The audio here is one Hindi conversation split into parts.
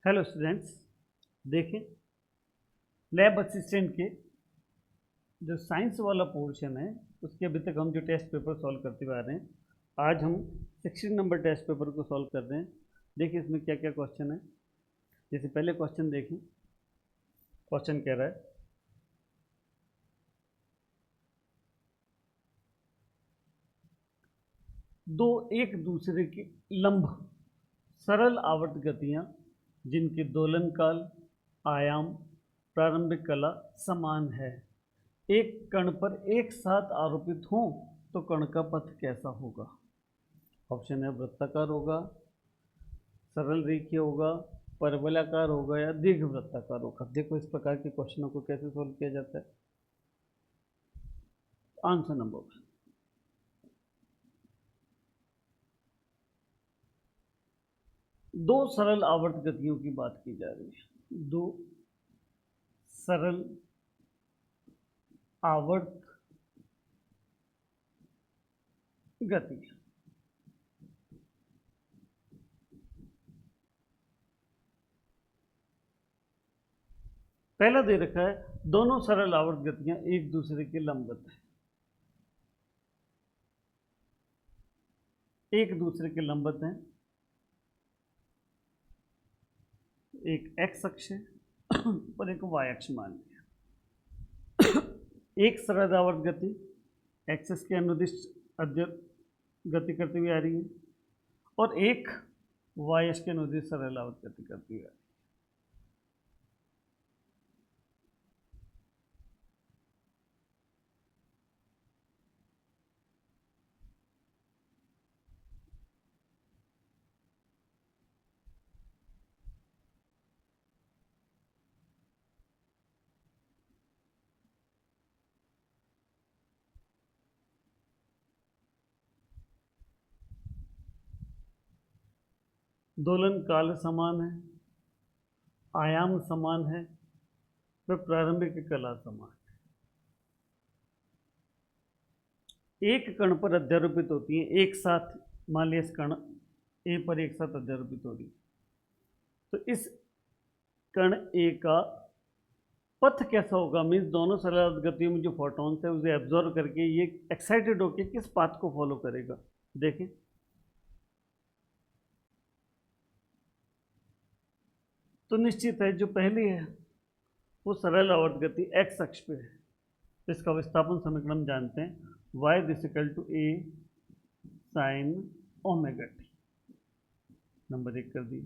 हेलो स्टूडेंट्स, देखें लैब असिस्टेंट के जो साइंस वाला पोर्शन है उसके अभी तक हम जो टेस्ट पेपर सॉल्व करते हुए आ रहे हैं। आज हम 16 नंबर टेस्ट पेपर को सॉल्व कर रहे हैं। देखिए इसमें क्या क्या क्वेश्चन है। जैसे पहले क्वेश्चन देखें, क्वेश्चन कह रहा है दो एक दूसरे के लंब सरल आवर्त गतियां जिनके दोलन काल, आयाम, प्रारंभिक कला समान है, एक कण पर एक साथ आरोपित हों तो कण का पथ कैसा होगा। ऑप्शन है वृत्ताकार होगा, सरल रेखीय होगा, परवलयाकार होगा या दीर्घ वृत्ताकार होगा। देखो इस प्रकार के क्वेश्चनों को कैसे सोल्व किया जाता है। आंसर नंबर 1, दो सरल आवर्त गतियों की बात की जा रही है। दो सरल आवर्त गति, पहला दे रखा है दोनों सरल आवर्त गतियां एक दूसरे के लंबवत है। एक दूसरे के लंबवत हैं, एक एक्स अक्ष है और एक वाई अक्ष मान लिया। एक सरल आवर्त गति एक्सिस के अनुदिश गति करती हुई आ रही है और एक वाई अक्ष के अनुदिश सरल आवर्त गति करती हुई आ रही है। दोलन काल समान है, आयाम समान है, व प्रारंभिक कला समान है। एक कण पर अध्यारोपित होती है एक साथ। मान लिया इस कण ए पर एक साथ अध्यारोपित हो रही, तो इस कण ए का पथ कैसा होगा। मीन्स दोनों सरल गतियों में जो फोटॉन्स है उसे एब्जॉर्व करके ये एक्साइटेड होकर किस पाथ को फॉलो करेगा। देखें तो निश्चित है जो पहली है वो सरल आवर्त गति एक्स अक्ष पे है। तो इसका विस्थापन समीकरण हम जानते हैं y = a sin omega T. Number 1 कर दिए।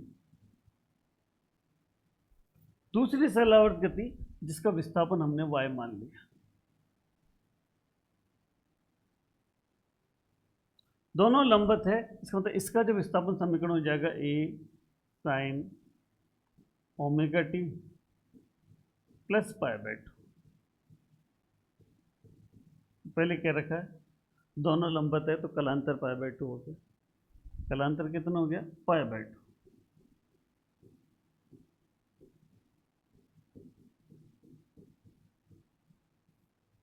दूसरी सरल आवर्त गति जिसका विस्थापन हमने y मान लिया। दोनों लंबवत है, इसका मतलब इसका जो विस्थापन समीकरण हो जाएगा a sin omega t plus π/2। पहले क्या रखा है, दोनों लंबवत है तो कलांतर π/2 हो गया। कलांतर कितना हो गया, π/2।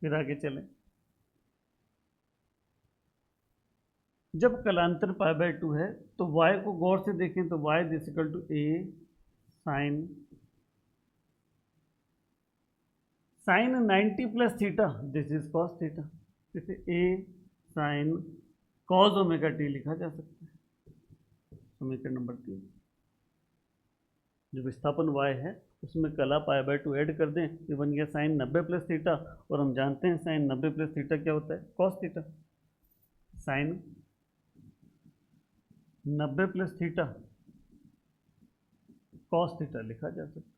फिर आगे चलें। जब कलांतर π/2 है तो y को गौर से देखें तो y = a sine 90 plus theta, this is cos theta. इसे a sine cos omega t लिखा जा सकता है। समीकरण नंबर 3। जो विस्थापन y है उसमें कला π/2 ऐड कर दें, ये बन गया साइन 90 प्लस थीटा। और हम जानते हैं साइन 90 प्लस थीटा क्या होता है, cos theta. Sine 90 plus theta cos theta लिखा जा सकता है।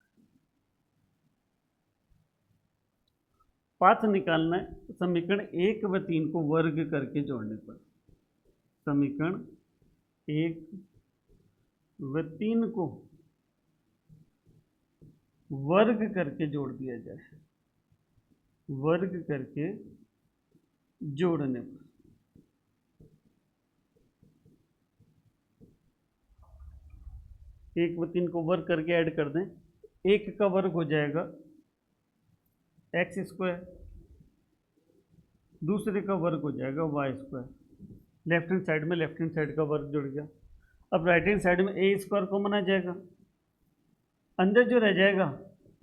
पाथ निकालना है, समीकरण 1 व 3 को वर्ग करके जोड़ने पर। समीकरण 1 व 3 को वर्ग करके जोड़ दिया जाए। वर्ग करके जोड़ने पर 1 व 3 को वर्ग करके ऐड कर दें। 1 का वर्ग हो जाएगा x², दूसरे का वर्ग हो जाएगा y²। लेफ्ट हैंड साइड में लेफ्ट हैंड साइड का वर्ग जुड़ गया। अब राइट हैंड साइड में a² कॉमन आ जाएगा अंदर जो रह जाएगा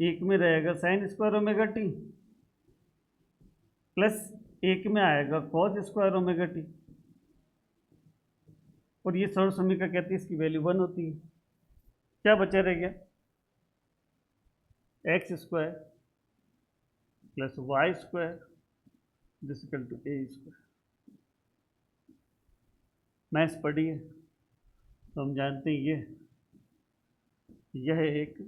एक में रहेगा sine square omega t plus एक में आएगा कॉस स्क्वायर ओमेगा टी, और ये सरल समीकरण कहती है इसकी वैल्यू 1 होती है। क्या बचा रह गया, x square plus y square equal to a square. Maths पढ़ी है तो हम जानते हैं यह एक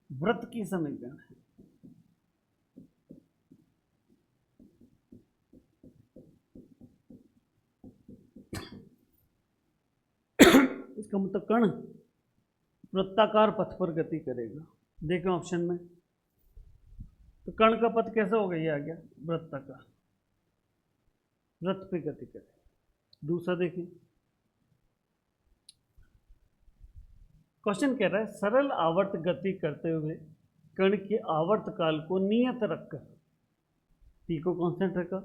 वृत्त की समीकरण है। इसका मतलब कण वृत्ताकार पथ पर गति करेगा। देखें ऑप्शन में, तो कण का पथ कैसा होगा, ये आ गया वृत्ताकार, वृत्त पे गति करेगा। दूसरा देखिए, क्वेश्चन कह रहा है सरल आवर्त गति करते हुए कण के आवर्त काल को नियत रखकर टी को कांस्टेंट रखा,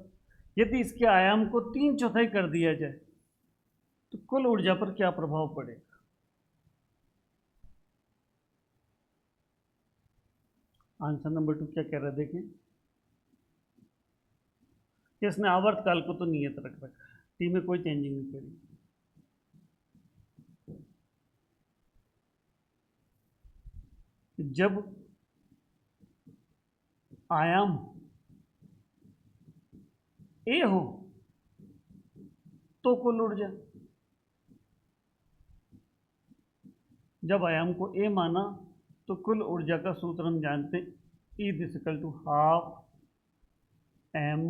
यदि इसके आयाम को 3/4 कर दिया जाए तो कुल ऊर्जा पर क्या प्रभाव पड़ेगा। आंसर नंबर 2 क्या कह रहा है, देखें कि इसने आवर्त काल को तो नियत रख रखा है, टी में कोई चेंजिंग नहीं करी। जब आयाम ए हो तो कुल ऊर्जा, जब आयाम को ए माना तो कुल ऊर्जा का सूत्र हम जानते हैं, E equal to half m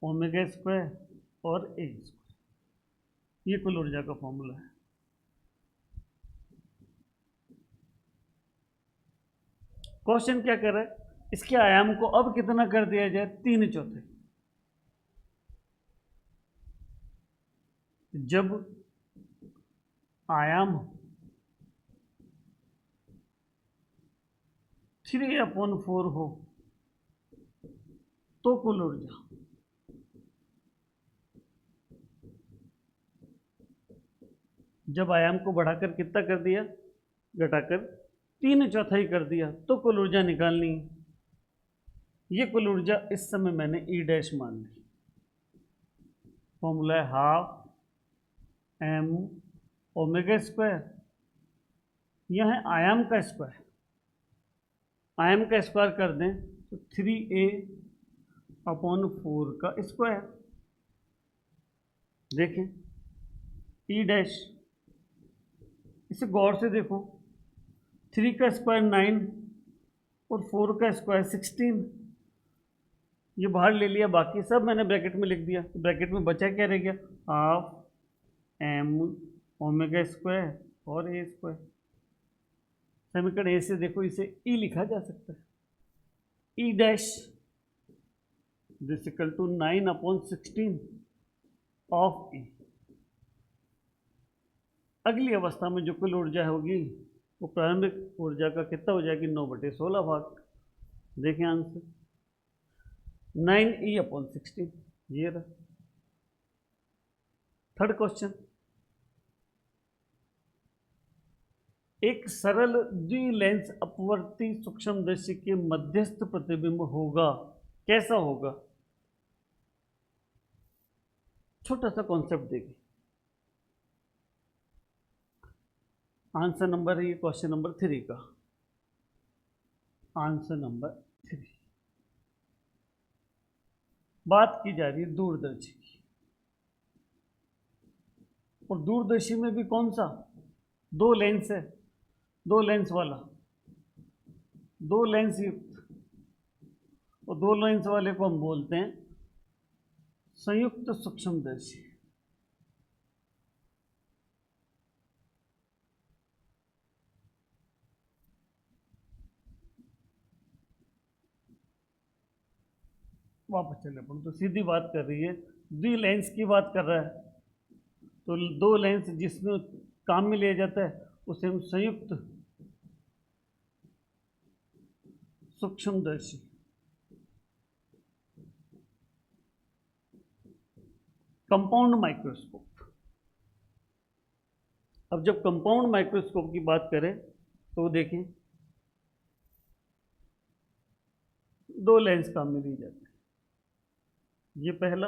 omega square और ए स्क्वायर, ये कुल ऊर्जा का फॉर्मूला है। क्वेश्चन क्या कर रहा है, इसके आयाम को अब कितना कर दिया जाए, 3/4। जब आयाम 3/4 हो तो कुल ऊर्जा, जब आयाम को बढ़ाकर कितना कर दिया, घटाकर 3/4 कर दिया तो कुल ऊर्जा निकालनी है। ये कुल ऊर्जा इस समय मैंने ई डैश मान ली। फॉर्मूला है हाफ एम ओमेगा स्क्वायर, यह है आयाम का स्क्वायर, आयाम का स्क्वायर कर दें तो 3a/4 का स्क्वायर। देखें ई डैश, इसे गौर से देखो, 3 का स्क्वायर 9 और 4 का स्क्वायर 16, ये बाहर ले लिया, बाकी सब मैंने ब्रैकेट में लिख दिया। तो ब्रैकेट में बचा क्या रह गया, हाफ एम ओमेगा स्क्वायर और ए स्क्वायर। समीकरण ए से देखो इसे ई लिखा जा सकता है, E dash this equal to 9/16 of E. अगली अवस्था में जो कुल ऊर्जा होगी वो प्रारंभिक ऊर्जा का कितना हो जाएगी, 9/16 भाग। देखें आंसर 9e/16, ये रहा। थर्ड क्वेश्चन, एक सरल द्विलेंस अपवर्ती सूक्ष्मदर्शी के मध्यस्थ प्रतिबिंब होगा, कैसा होगा। छोटा सा कॉन्सेप्ट देखिए, आंसर नंबर है ये क्वेश्चन नंबर 3 का, आंसर नंबर 3। बात की जा रही है दूरदर्शी की, और दूरदर्शी में भी कौन सा, 2 लेंस है, 2 लेंस वाला, 2 लेंस युक्त, और 2 लेंस वाले को हम बोलते हैं संयुक्त सूक्ष्मदर्शी। वापस चले अपन, तो सीधी बात कर रही है, 2 लेंस की बात कर रहा है, तो 2 लेंस जिसमें काम में लिया जाता है उसे हम संयुक्त सूक्ष्मदर्शी, कंपाउंड माइक्रोस्कोप, अब जब कंपाउंड माइक्रोस्कोप की बात करें तो देखें, दो लेंस काम में लिए जाते हैं। ये पहला,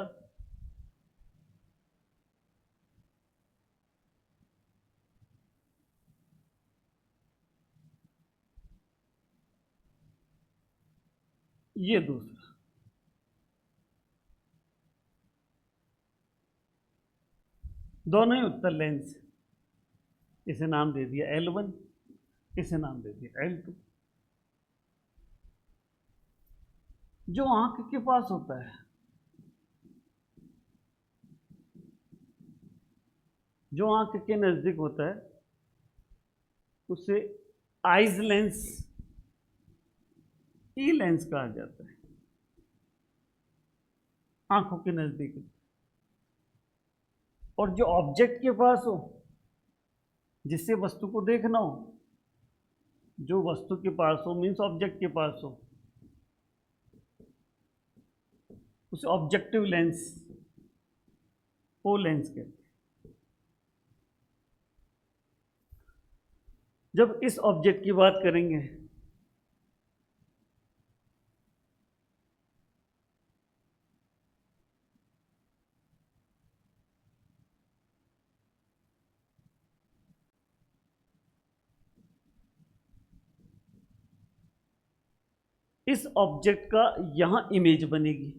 ये दूसरा। दोनों ही उत्तल लेंस, इसे नाम दे दिया L1, इसे नाम दे दिया L2। जो आंख के पास होता है, जो आंख के नजदीक होता है, उसे आइज लेंस, ई लेंस कहा जाता है। आंखों के नजदीक। और जो ऑब्जेक्ट के पास हो, जिससे वस्तु को देखना हो, जो वस्तु के पास हो मीन्स ऑब्जेक्ट के पास हो, उसे ऑब्जेक्टिव लेंस, ओ लेंस कहते हैं। जब इस ऑब्जेक्ट की बात करेंगे, इस ऑब्जेक्ट का यहां इमेज बनेगी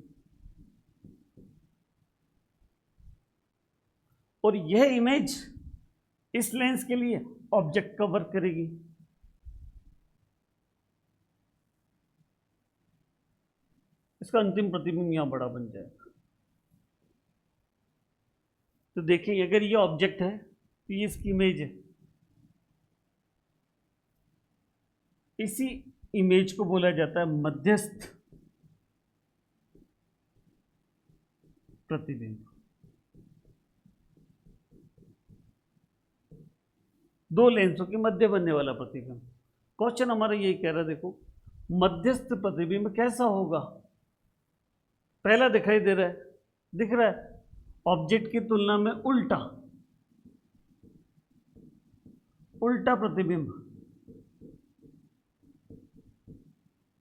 और यह इमेज इस लेंस के लिए ऑब्जेक्ट का वर्क करेगी। इसका अंतिम प्रतिबिंब यहां बड़ा बन जाएगा। तो देखिए, अगर ये ऑब्जेक्ट है तो ये इसकी इमेज है। इसी इमेज को बोला जाता है मध्यस्थ प्रतिबिंब। दो लेंसों के मध्य बनने वाला प्रतिबिंब। क्वेश्चन हमारा यही कह रहा है, देखो मध्यस्थ प्रतिबिंब कैसा होगा। पहला दिखाई दे रहा है, दिख रहा है ऑब्जेक्ट की तुलना में उल्टा, उल्टा प्रतिबिंब।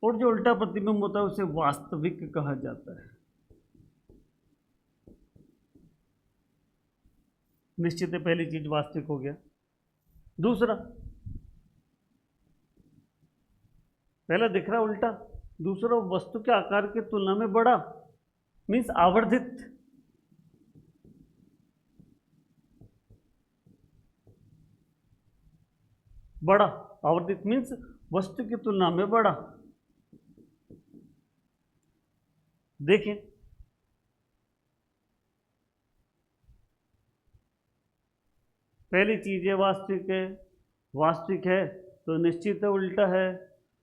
और जो उल्टा प्रतिबिंब होता है उसे वास्तविक कहा जाता है। निश्चित है, पहली चीज वास्तविक हो गया। दूसरा, पहला दिख रहा उल्टा, दूसरा वस्तु के आकार की तुलना में बड़ा, मीन्स आवर्धित। बड़ा आवर्धित मीन्स वस्तु की तुलना में बड़ा। देखें, पहली चीज है वास्तविक है। वास्तविक है तो निश्चित है उल्टा है,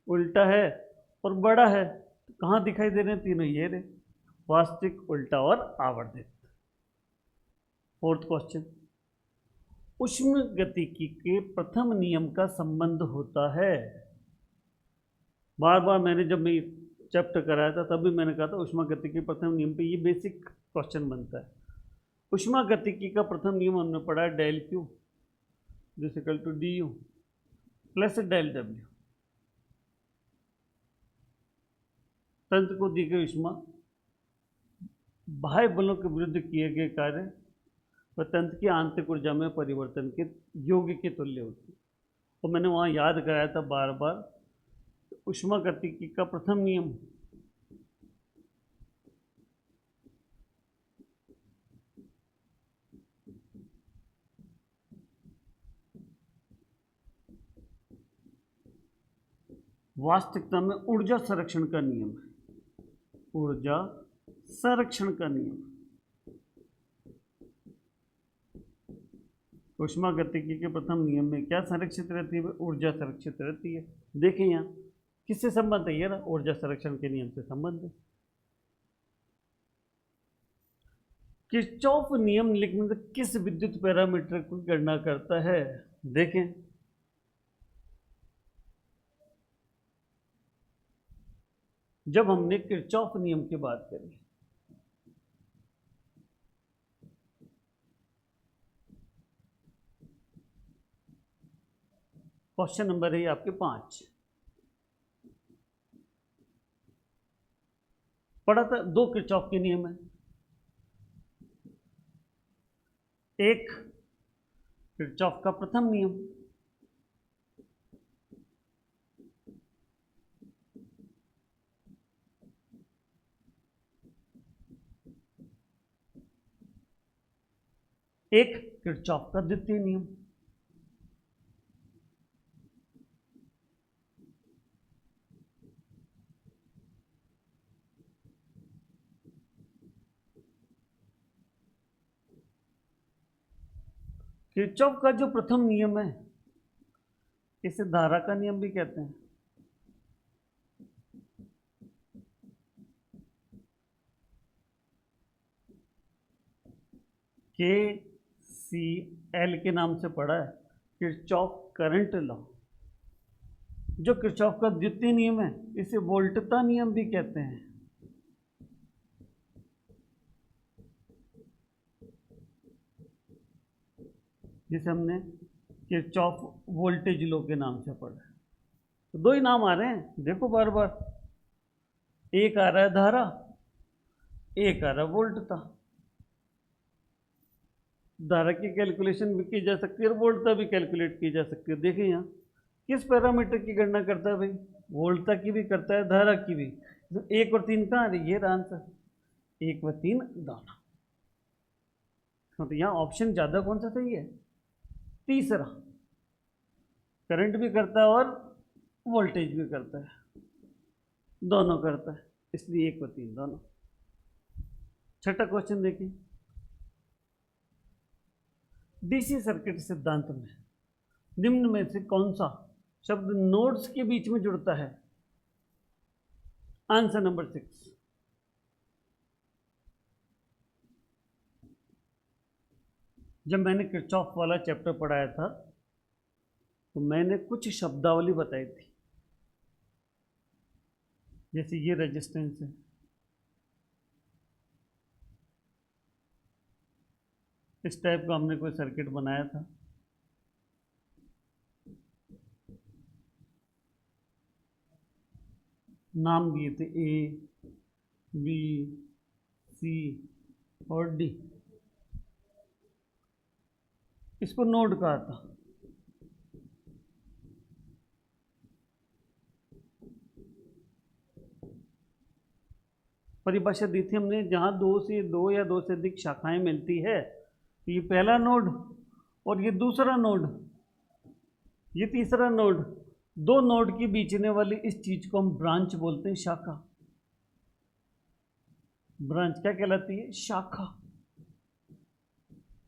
उल्टा है और बड़ा है। तो कहाँ दिखाई दे रहे हैं तीनों, ये रहे, वास्तविक, उल्टा और आवर्धित। फोर्थ क्वेश्चन, ऊष्म गतिकी के प्रथम नियम का संबंध होता है। बार बार मैंने जब मैं चैप्टर कराया था तभी मैंने कहा था ऊष्मा गतिकी प्रथम नियम पे ये बेसिक क्वेश्चन बनता है। ऊष्मा गतिकी का प्रथम नियम हमने पढ़ा है del q this equal to d u plus del डब्ल्यू। तंत्र को दी गई ऊष्मा बाह्य बलों के विरुद्ध किए गए कार्य व तंत्र की आंतरिक ऊर्जा में परिवर्तन के योग्य के तुल्य होती है। और मैंने वहाँ याद कराया था बार बार, ऊष्मा गतिकी का प्रथम नियम वास्तविकता में ऊर्जा संरक्षण का नियम है। ऊर्जा संरक्षण का नियम। ऊष्मा गतिकी के प्रथम नियम में क्या संरक्षित रहती है? ऊर्जा संरक्षित रहती है। देखें यहाँ किससे संबंध है, ये ना ऊर्जा संरक्षण के नियम से संबंध है। किरचॉफ नियम लिखने से किस विद्युत पैरामीटर की गणना करता है? देखें, जब हमने किरचॉफ नियम की बात करी, क्वेश्चन नंबर है आपके 5। पढ़ा था 2 किरचॉफ के नियम है। एक किरचॉफ का प्रथम नियम, एक किरचॉफ का द्वितीय नियम। किरचॉफ का जो प्रथम नियम है इसे धारा का नियम भी कहते हैं। के सी एल के नाम से पढ़ा है, किरचॉफ करंट लॉ। जो किरचॉफ का द्वितीय नियम है इसे वोल्टता नियम भी कहते हैं। जिसे हमने किरचॉफ वोल्टेज लॉ के नाम से पढ़ा है। तो 2 ही नाम आ रहे हैं, देखो बार बार। एक आ रहा है धारा, एक आ रहा है वोल्टता। धारा की कैलकुलेशन भी की जा सकती है और वोल्टता भी कैलकुलेट की जा सकती है। देखिए यहाँ किस पैरामीटर की गणना करता है भाई, वोल्टता की भी करता है, धारा की भी। तो 1 और 3 कहाँ आ रही है, ये आंसर 1 व 3 दोनों। तो यहाँ ऑप्शन ज़्यादा कौन सा सही है, तीसरा। करंट भी करता है और वोल्टेज भी करता है, दोनों करता है, इसलिए 1 व 3 दोनों। छठा क्वेश्चन देखिए, डीसी सर्किट सिद्धांत में निम्न में से कौन सा शब्द नोड्स के बीच में जुड़ता है। Answer number 6। जब मैंने किरचॉफ वाला चैप्टर पढ़ाया था तो मैंने कुछ शब्दावली बताई थी, जैसे ये रेजिस्टेंस है, इस टाइप का हमने कोई सर्किट बनाया था। नाम दिए थे ए, बी, सी और डी। इसको नोड कहा था। परिभाषा दी थी हमने, जहां 2 या 2 से अधिक शाखाएं मिलती है, तो ये पहला नोड और ये दूसरा नोड, ये तीसरा नोड, 2 नोड के बीचने वाली इस चीज को हम ब्रांच बोलते हैं, शाखा। ब्रांच क्या कहलाती है, शाखा।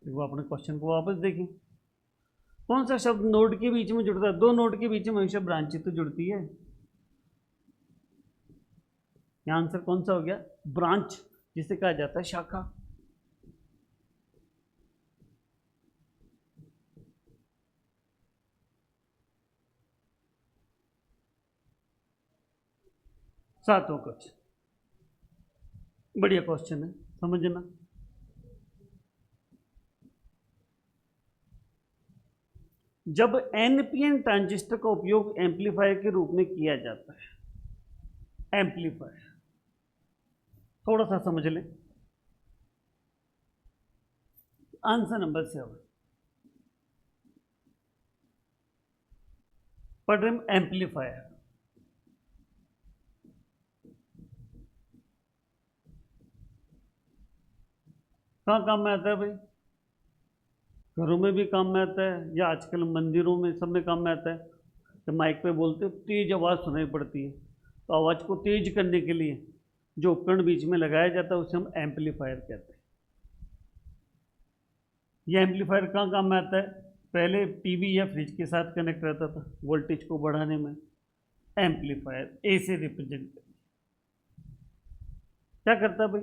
देखो अपने क्वेश्चन को वापस देखें, कौन सा शब्द नोड के बीच में जुड़ता है, 2 नोड के बीच में हमेशा ब्रांच तो जुड़ती है। यहाँ आंसर कौन सा हो गया, ब्रांच, जिसे कहा जाता है शाखा। सातवां क्वेश्चन बढ़िया क्वेश्चन है, समझना। जब एनपीएन ट्रांजिस्टर का उपयोग एम्पलीफायर के रूप में किया जाता है, एम्पलीफायर थोड़ा सा समझ लें। आंसर नंबर 7 पढ़ रहे हैं, एम्पलीफायर। कहाँ काम में आता है भाई, घरों में भी काम में आता है, या आजकल मंदिरों में, सब में काम में आता है। तो माइक पे बोलते तेज आवाज़ सुनाई पड़ती है, तो आवाज़ को तेज करने के लिए जो उपकरण बीच में लगाया जाता है उसे हम एम्पलीफायर कहते हैं। यह एम्पलीफायर कहाँ काम में आता है, पहले टीवी या फ्रिज के साथ कनेक्ट रहता था वोल्टेज को बढ़ाने में। एम्पलीफायर ए से रिप्रेजेंट क्या करता है भाई,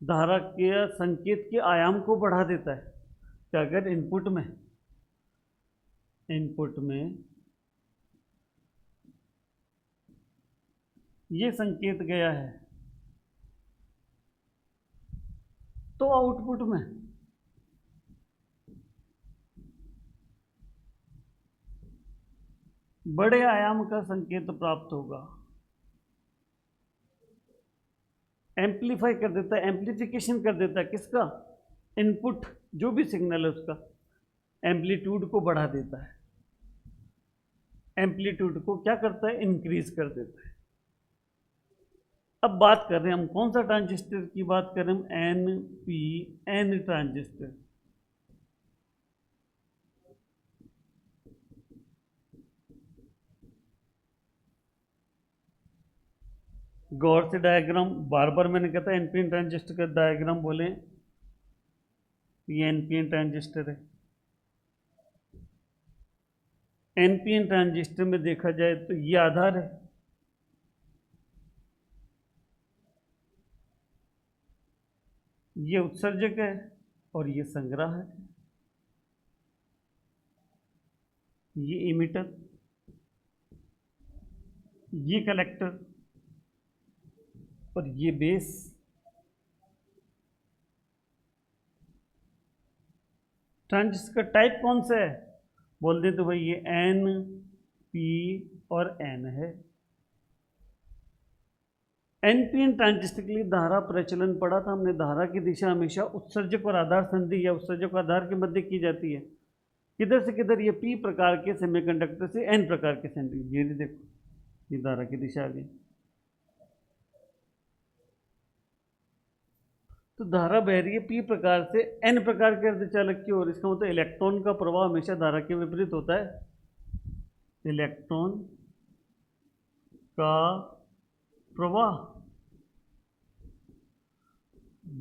धारा के संकेत के आयाम को बढ़ा देता है। कि अगर इनपुट में ये संकेत गया है तो आउटपुट में बड़े आयाम का संकेत प्राप्त होगा। एम्पलीफाई कर देता है, एम्पलीफिकेशन कर देता है किसका? इनपुट जो भी सिग्नल है उसका एम्पलीट्यूड को बढ़ा देता है, एम्पलीट्यूड को क्या करता है? इंक्रीज कर देता है। अब बात कर रहे हैं हम कौन सा ट्रांजिस्टर की बात कर रहे हैं? हम NPN ट्रांजिस्टर। गौर से डायग्राम, बार बार मैंने कहा था एनपीएन ट्रांजिस्टर का डायग्राम बोले, ये एनपीएन ट्रांजिस्टर है। एनपीएन ट्रांजिस्टर में देखा जाए तो ये आधार है, ये उत्सर्जक है और ये संग्राहक है, ये इमिटर, ये कलेक्टर और ये बेस। ट्रांजिस्टर का टाइप कौन सा है? बोल दे तो भाई ये एन, पी और एन है। एनपीएन ट्रांजिस्टर के लिए धारा प्रचलन पढ़ा था हमने। धारा की दिशा हमेशा उत्सर्जक और आधार संधि या उत्सर्जक और आधार के मध्य की जाती है। किधर से किधर? ये पी प्रकार के सेमीकंडक्टर से एन प्रकार के सेमी। ये देखो, ये धारा की दिशा आ गई। तो धारा बह रही है पी प्रकार से एन प्रकार के अर्धचालक की ओर। इसका मतलब इलेक्ट्रॉन का प्रवाह हमेशा धारा के विपरीत होता है। इलेक्ट्रॉन का प्रवाह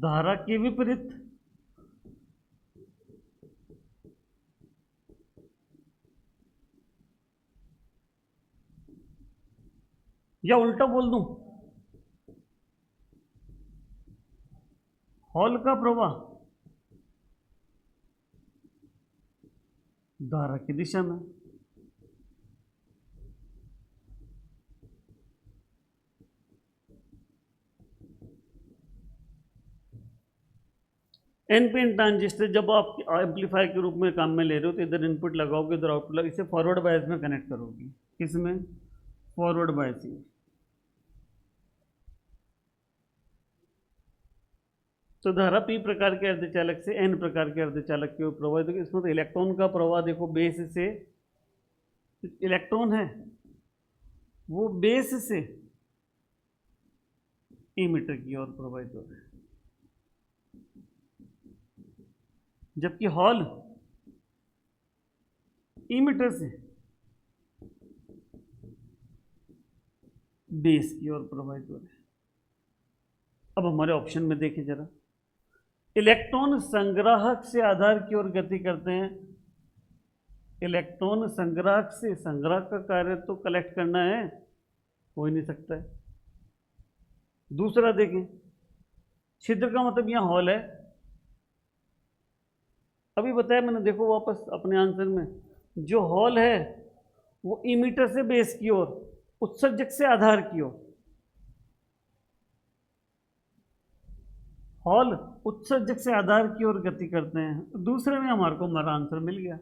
धारा के विपरीत। या उल्टा बोल दूं, हॉल का प्रवाह धारा की दिशा में। एनपीएन ट्रांजिस्टर जब आप एम्पलीफायर के रूप में काम में ले रहे हो तो इधर इनपुट लगाओगे, इधर आउटपुट लगाओगे, इसे फॉरवर्ड बायस में कनेक्ट करोगे। किसमें? Forward biasing. तो धारा पी प्रकार के अर्धचालक से एन प्रकार के अर्धचालक की ओर प्रवाहित होगी। इसमें तो इलेक्ट्रॉन का प्रवाह देखो, बेस से इलेक्ट्रॉन है वो बेस से इमीटर की ओर प्रवाहित हो रहा है, जबकि हॉल इमीटर से बेस की ओर प्रवाहित हो रहे हैं। अब हमारे ऑप्शन में देखिए जरा, इलेक्ट्रॉन संग्राहक से आधार की ओर गति करते हैं। इलेक्ट्रॉन संग्राहक से, संग्राहक का कार्य तो कलेक्ट करना है, हो ही नहीं सकता है। दूसरा देखें, छिद्र का मतलब यहां हॉल है। अभी बताया मैंने, देखो वापस अपने आंसर में, जो हॉल है वो इमीटर से बेस की ओर, उत्सर्जक से आधार की ओर। हॉल उत्सर्जक से आधार की ओर गति करते हैं। दूसरे में हमारे को हमारा आंसर मिल गया।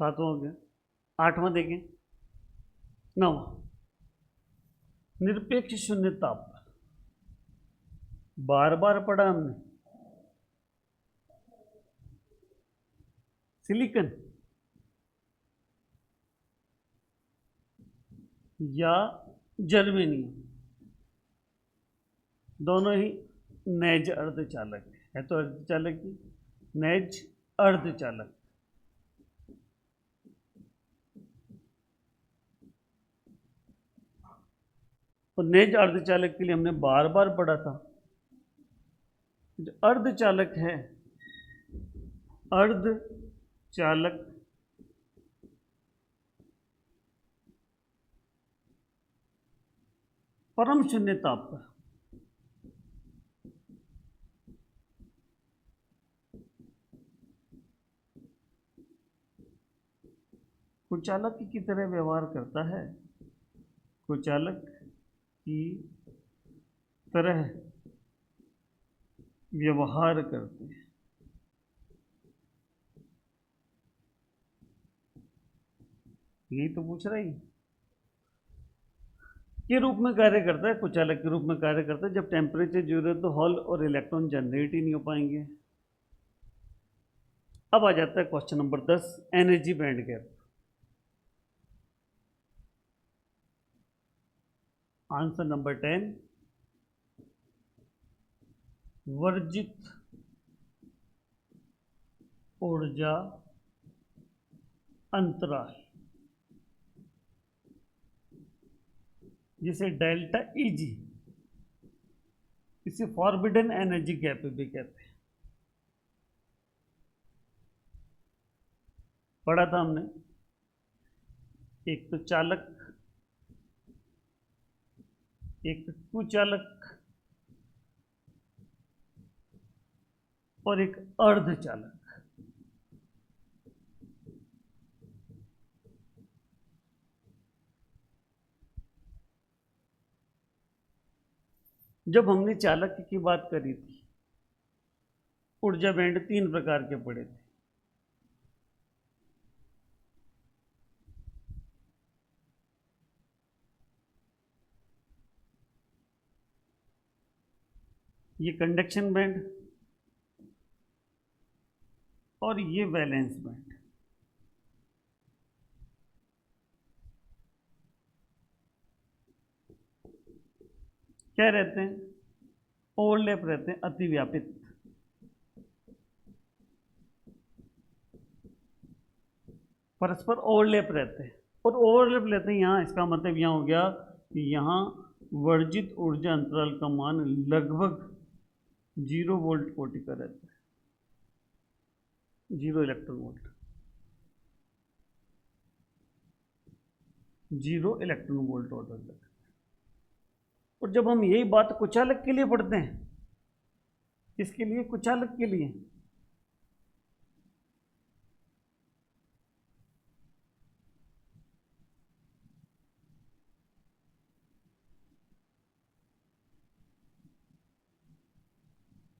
सातवां हो गया, आठवां देखें, नौवां, निरपेक्ष शून्य ताप। बार बार पढ़ा हमने। सिलिकॉन या जर्मेनियम, दोनों ही नैज अर्धचालक है तो अर्धचालक ही, नैज अर्धचालक। और नैज अर्धचालक के लिए हमने बार बार पढ़ा था, जो अर्धचालक है, अर्धचालक परम शून्य ताप पर कुचालक की तरह व्यवहार करता है, कुचालक की तरह व्यवहार करते हैं। यही तो पूछ रही के रूप में कार्य करता है, कुचालक के रूप में कार्य करता है। जब टेम्परेचर जीरो है तो हॉल और इलेक्ट्रॉन जनरेट ही नहीं हो पाएंगे। अब आ जाता है question number 10, energy band gap. Answer number 10, वर्जित ऊर्जा अंतराल, जिसे डेल्टा ईजी, इसे फॉरबिडन एनर्जी गैप भी कहते हैं। पढ़ा था हमने, एक तो चालक, एक कुचालक और एक अर्धचालक। जब हमने चालक की बात करी थी, ऊर्जा बैंड 3 प्रकार के पड़े थे। ये कंडक्शन बैंड और ये वैलेंस बैंड। क्या रहते हैं? ओवरलैप रहते हैं, अतिव्यापित। परस्पर ओवरलैप रहते हैं, और ओवरलैप लेते हैं यहाँ, इसका मतलब यहाँ हो गया कि यहाँ वर्जित ऊर्जा अंतराल का मान लगभग 0 वोल्ट कोटि का रहता है, 0 electron volt, 0 electron volt order का। और जब हम यही बात कुचालक के लिए पढ़ते हैं, किसके लिए? कुचालक के लिए।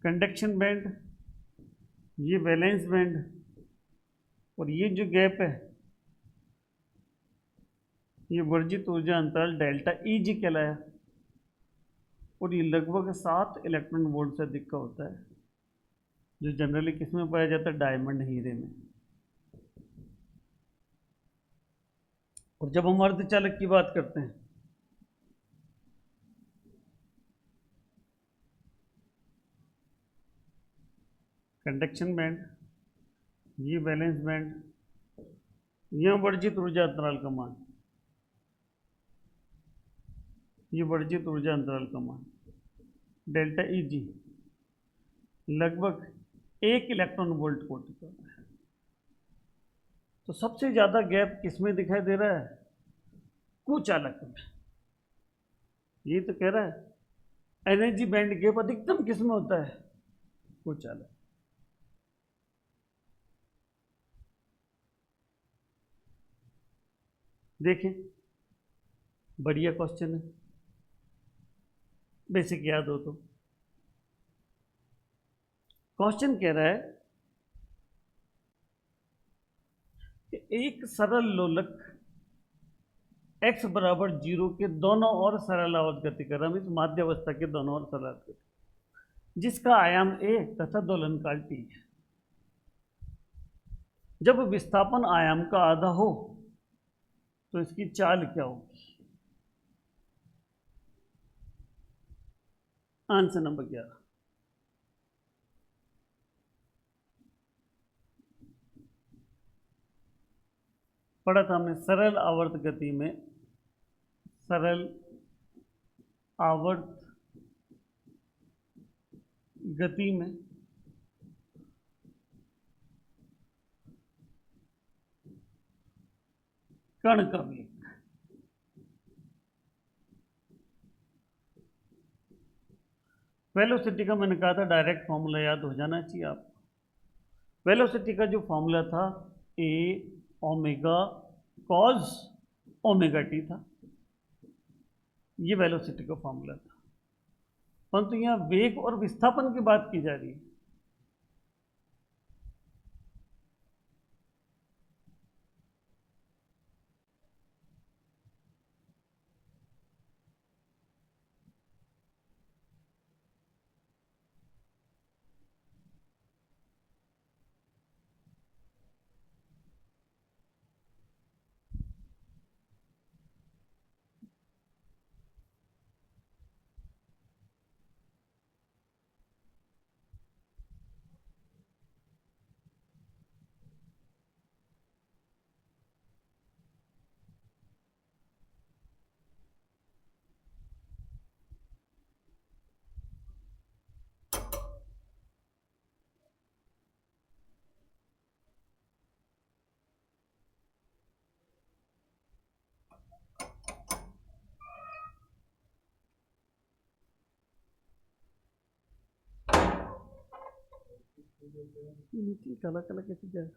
कंडक्शन बैंड, ये वैलेंस बैंड, और ये जो गैप है ये वर्जित ऊर्जा अंतराल डेल्टा ईजी कहलाया, और ये लगभग 7 इलेक्ट्रॉन वोल्ट से अधिक का होता है, जो जनरली किस में पाया जाता है? डायमंड हीरे में। और जब हम अर्धचालक की बात करते हैं, कंडक्शन बैंड, ये वैलेंस बैंड, यह वर्जित ऊर्जा अंतराल का मान, ये वर्जित ऊर्जा अंतराल का मान डेल्टा ईजी लगभग 1 इलेक्ट्रॉन वोल्ट कोटि का है। तो सबसे ज्यादा गैप किसमें दिखाई दे रहा है? कुचालक में। ये तो कह रहा है एनर्जी बैंड गैप अधिकतम किसमें होता है? कुचालक। देखें, बढ़िया क्वेश्चन है, बेसिक याद हो तो। क्वेश्चन कह रहा है कि एक सरल लोलक x बराबर 0 के दोनों ओर सरल आवर्त गति कर रहा है, इस माध्यावस्था के दोनों ओर सरल आवर्त गति, जिसका आयाम a तथा दोलन काल t है। जब विस्थापन आयाम का आधा हो तो इसकी चाल क्या होगी? Answer number 11। पढ़ा था हमने, सरल आवर्त गति में, सरल आवर्त गति में कण का वेग, वेलोसिटी का मैंने कहा था डायरेक्ट फॉर्मूला याद हो जाना चाहिए आपको। वेलोसिटी का जो फॉर्मूला था ए ओमेगा कॉज ओमेगा टी था, ये वेलोसिटी का फॉर्मूला था। परंतु यहाँ वेग और विस्थापन की बात की जा रही है। नीचे काला काला कैसे जाए?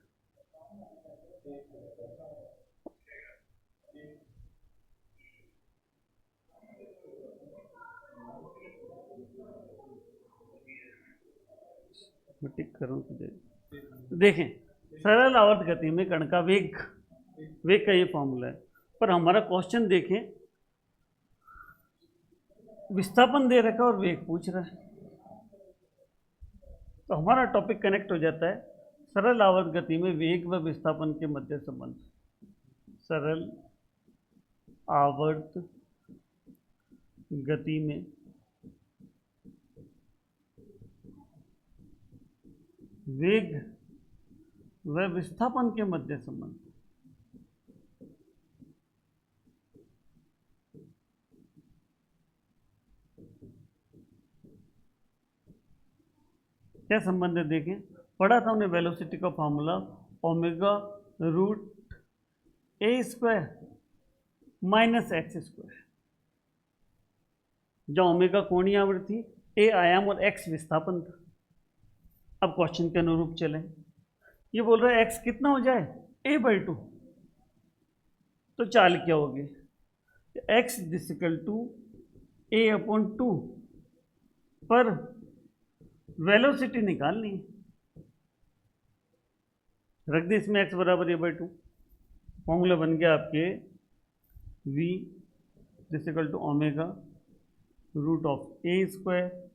मैं टिक करूँ तो देखें, सरल आवर्त गति में कण का वेग, वेग का ये फॉर्मूला है। पर हमारा क्वेश्चन देखें, विस्थापन दे रखा और वेग पूछ रहा है, तो हमारा टॉपिक कनेक्ट हो जाता है सरल आवर्त गति में वेग व विस्थापन के मध्य संबंध। सरल आवर्त गति में वेग व विस्थापन के मध्य संबंध। क्या संबंध है देखें, पढ़ा था हमने वेलोसिटी का फॉर्मूला ओमेगा रूट ए स्क्वायर माइनस एक्स स्क्वायर, जहाँ ओमेगा कोणीय आवृत्ति, ए आयाम और एक्स विस्थापन था। अब क्वेश्चन के अनुरूप चलें, ये बोल रहा है एक्स कितना हो जाए a/2, तो चाल क्या होगी, एक्स डिसिकल टू a/2 पर वेलोसिटी निकालनी है। रख दे इसमें x बराबर a/2, फॉर्मूला बन गया आपके v this equal to omega root of a square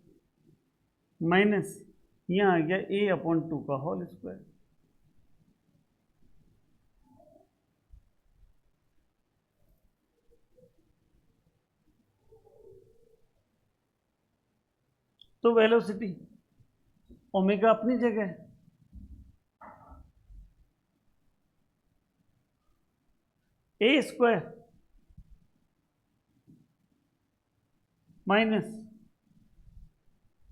minus यहाँ आ गया a/2 का होल स्क्वायर। तो वेलोसिटी ओमेगा अपनी जगह है, ए स्क्वायर माइनस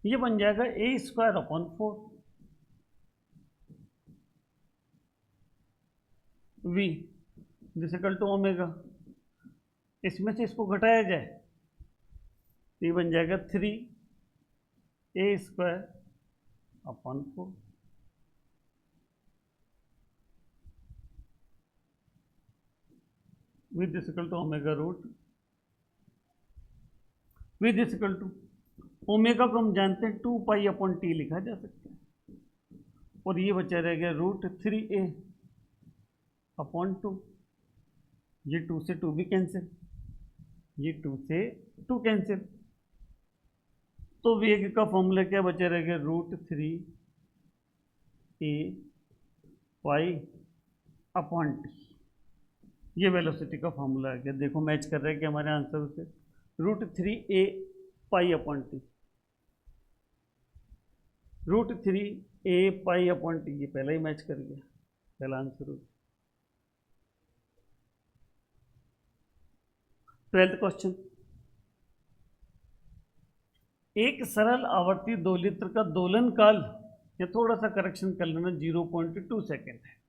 ये बन जाएगा a square upon 4 v this equal to omega, इसमें से इसको घटाया जाए तो ये बन जाएगा 3 a square upon 4। With this equal to omega root, with this equal to omega को हम जानते हैं 2 पाई अपॉन टी लिखा जा सकता है, और ये बचा रह गया रूट 3a अपॉन 2। ये 2 से 2 भी कैंसिल, ये 2 से 2 कैंसिल, तो वेग का फॉर्मूला क्या बचा रह गया, root 3a pi upon t. ये वेलोसिटी का फॉर्मूला आ गया। देखो मैच कर रहे हैं कि हमारे आंसर से, root 3a pi upon t, root 3a pi upon t, ये पहला ही मैच कर गया, पहला आंसर। 12th क्वेश्चन, एक सरल आवर्ती दोलित्र का दोलन काल, या थोड़ा सा करेक्शन कर लेना, 0.2 सेकेंड है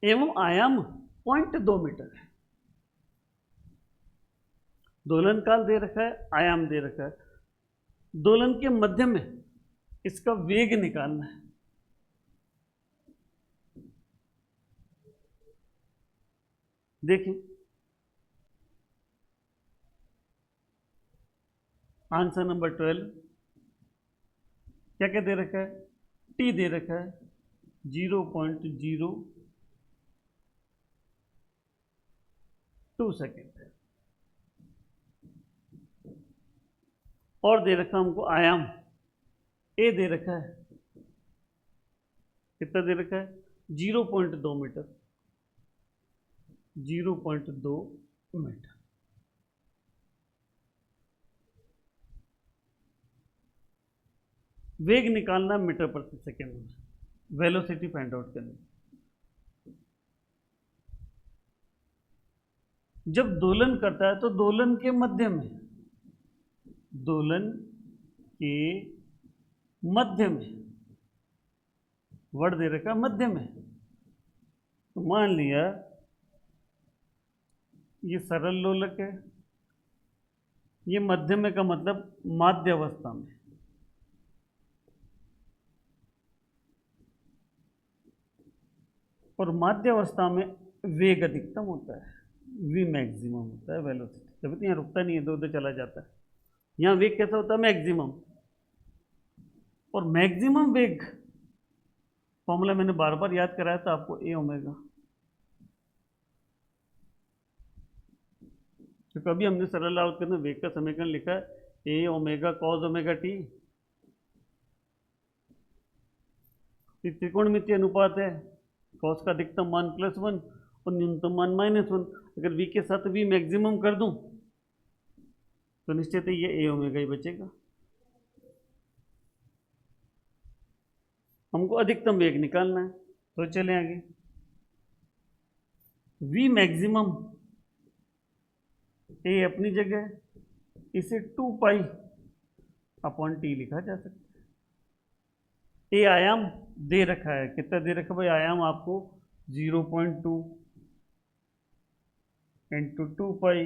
एवं आयाम 0.2 मीटर है। दोलन काल दे रखा है, आयाम दे रखा है, दोलन के मध्य में इसका वेग निकालना है। देखिए आंसर नंबर 12 क्या क्या दे रखा है, टी दे रखा है 0.02 सेकेंड, और दे रखा हमको आयाम ए दे रखा है, कितना दे रखा है 0.2 मीटर, 0.2 मीटर। वेग निकालना मीटर प्रति सेकेंड में, वेलोसिटी फाइंड आउट करनी। जब दोलन करता है तो दोलन के मध्य में, दोलन के मध्य में, वर्ड दे रखा मध्य में, तो मान लिया ये सरल लोलक है, ये मध्य में का मतलब माध्य अवस्था में, और माध्य अवस्था में वेग अधिकतम होता है, वी मैक्सिमम होता है, वेलोसिटी। जब तो यहाँ रुकता नहीं है, दो दो चला जाता है। यहाँ वेग कैसा होता है मैक्सिमम, और मैक्सिमम वेग फॉर्मूला मैंने बार बार याद कराया था आपको, ए ओमेगा। तो कभी हमने सरल आउट करने वेग का समीकरण लिखा है ए ओमेगा कॉस ओमेगा टी, त्रिकोणमितीय अनुपात है, कॉस का अधिकतम मान +1 और न्यूनतम मान -1। अगर वी के साथ वी मैक्सिमम कर दूं तो निश्चित ही ये ए ओमेगा ही बचेगा। हमको अधिकतम वेग निकालना है, तो चलें आगे। वी मैक्सिमम ए अपनी जगह, इसे 2 पाई अपॉन टी लिखा जा सकता है। ए आयाम दे रखा है, कितना दे रखा है भाई आयाम आपको 0.2 इंटू 2 पाई,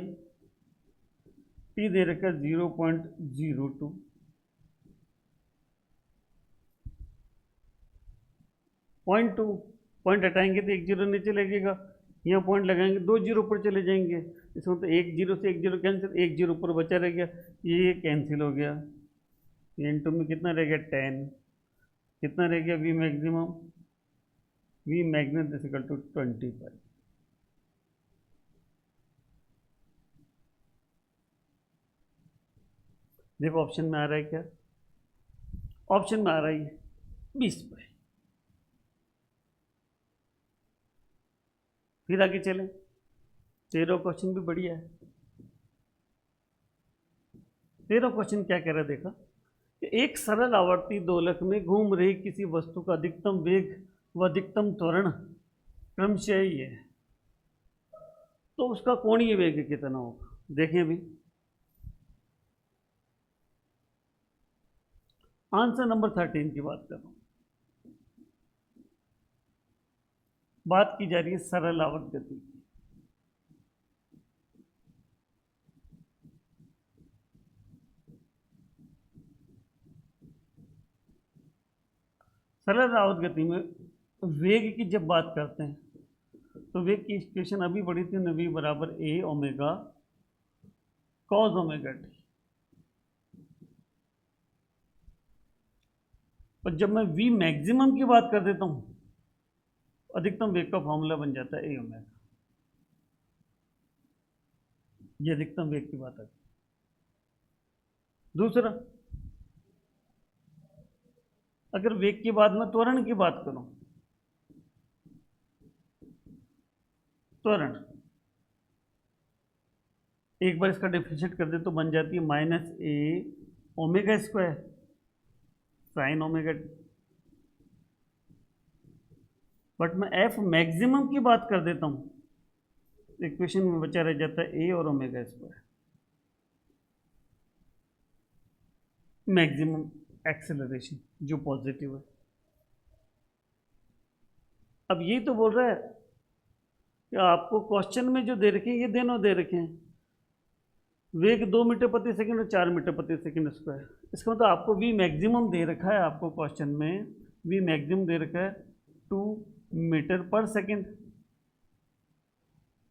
टी दे रखा है 0.02। पॉइंट हटाएंगे तो 1 जीरो नीचे लगेगा, यहाँ पॉइंट लगाएंगे 2 जीरो पर चले जाएंगे, इसमें तो 1 जीरो से 1 जीरो कैंसिल, 1 जीरो पर बचा रह गया, ये कैंसिल हो गया, इंटू में कितना रह गया 10, कितना रह गया v maximum, v maximum is equal to 25। देखो ऑप्शन में आ रहा है क्या, ऑप्शन में आ रहा है 20 पाई। फिर आगे चलें, 13 क्वेश्चन भी बढ़िया है। 13 क्वेश्चन क्या कह रहा है देखा, कि एक सरल आवर्ती दोलक में घूम रही किसी वस्तु का अधिकतम वेग व अधिकतम त्वरण क्रमशः ही है, तो उसका कोणीय वेग कितना होगा। देखें अभी आंसर नंबर 13 की बात कर रहा हूं। बात की जा रही है सरल आवर्त गति की। सरल आवर्त गति में वेग की जब बात करते हैं तो वेग की इक्वेशन अभी पढ़ी थी, v बराबर ए ओमेगा कॉस ओमेगा टी। और जब मैं v मैक्सिमम की बात कर देता हूं, अधिकतम वेग का फॉर्मूला बन जाता है ए ओमेगा। ये अधिकतम वेग की बात है। दूसरा, अगर वेग के बाद में त्वरण की बात करूं, त्वरण एक बार इसका डिफरेंशिएट कर दे तो बन जाती है -a omega square sine omega T. But मैं एफ मैक्सिमम की बात कर देता हूं, इक्वेशन में बचा रह जाता है ए और ओमेगा स्क्वायर, मैक्सिमम एक्सेलरेशन जो पॉजिटिव है। अब यही तो बोल रहा है कि आपको क्वेश्चन में जो दे रखे हैं ये दोनों दे रखे हैं, वेग 2 मीटर प्रति सेकंड और 4 मीटर प्रति सेकंड स्क्वायर। इसका मतलब आपको वी मैक्सिमम दे रखा है, आपको क्वेश्चन में वी मैक्सिमम दे रखा है 2 मीटर पर सेकंड,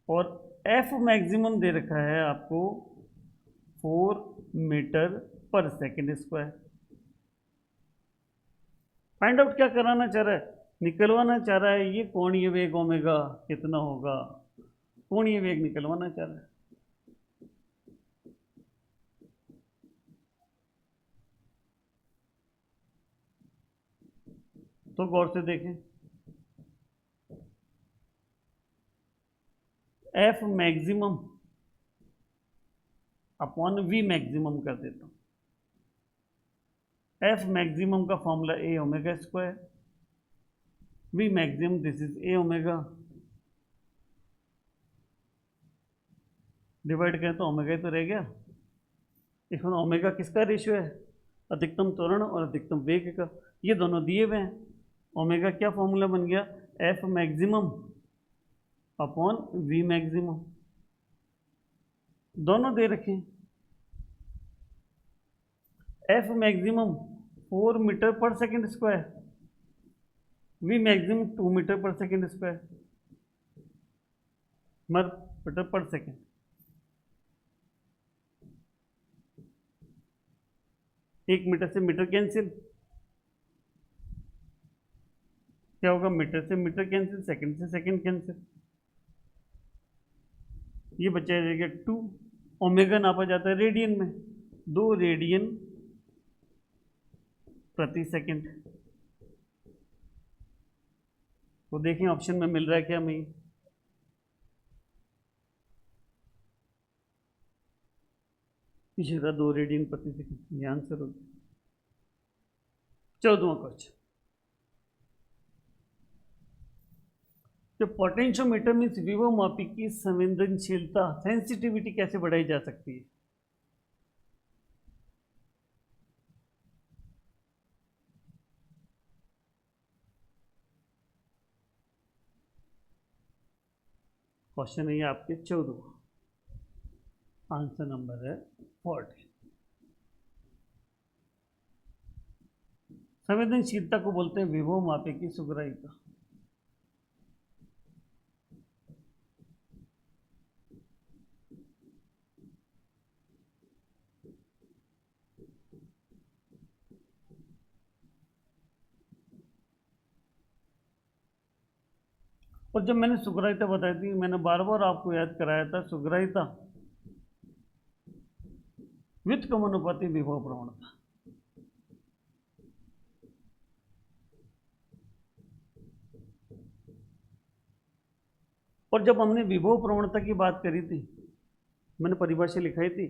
और एफ मैक्सिमम दे रखा है आपको 4 metre per second square. Find out क्या कराना चाह रहा है, निकलवाना चाह रहा है ये कोणीय वेग ओमेगा कितना होगा, कोणीय वेग निकलवाना चाह रहा है। तो गौर से देखें, F maximum upon v maximum कर देता हूं। एफ मैक्सिमम का formula A omega square, v maximum this is a omega, divide करें तो ओमेगा तो रह गया। इसमें ओमेगा किसका रेशियो है, अधिकतम त्वरण और अधिकतम वेग का, ये दोनों दिए हुए हैं। ओमेगा क्या फॉर्मूला बन गया, f maximum upon v maximum, दोनों दे रखे। F maximum 4 metre per second square, v maximum 2 metre per second square, metre per second. एक मीटर से मीटर कैंसिल, क्या होगा, मीटर से मीटर कैंसिल, सेकंड से सेकंड कैंसिल, ये बचा रहेगा 2। ओमेगा नापा जाता है रेडियन में, 2 रेडियन प्रति सेकंड। तो देखें ऑप्शन में मिल रहा है क्या हमें, पीछे था 2 रेडियन प्रति सेकंड, ये आंसर हो गया। 14वां क्वेश्चन, जो पोटेंशियोमीटर मीन्स विभवमापी की संवेदनशीलता सेंसिटिविटी कैसे बढ़ाई जा सकती है। क्वेश्चन है ये आपके 14, आंसर नंबर है 40। संवेदनशीलता को बोलते हैं विभवमापी की सुग्राह्यता। और जब मैंने सुग्राह्यता बताई थी, मैंने बार बार आपको याद कराया था, सुग्राह्यता व्युत्क्रमानुपाती विभव प्रवणता। और जब हमने विभव प्रवणता की बात करी थी, मैंने परिभाषा लिखाई थी,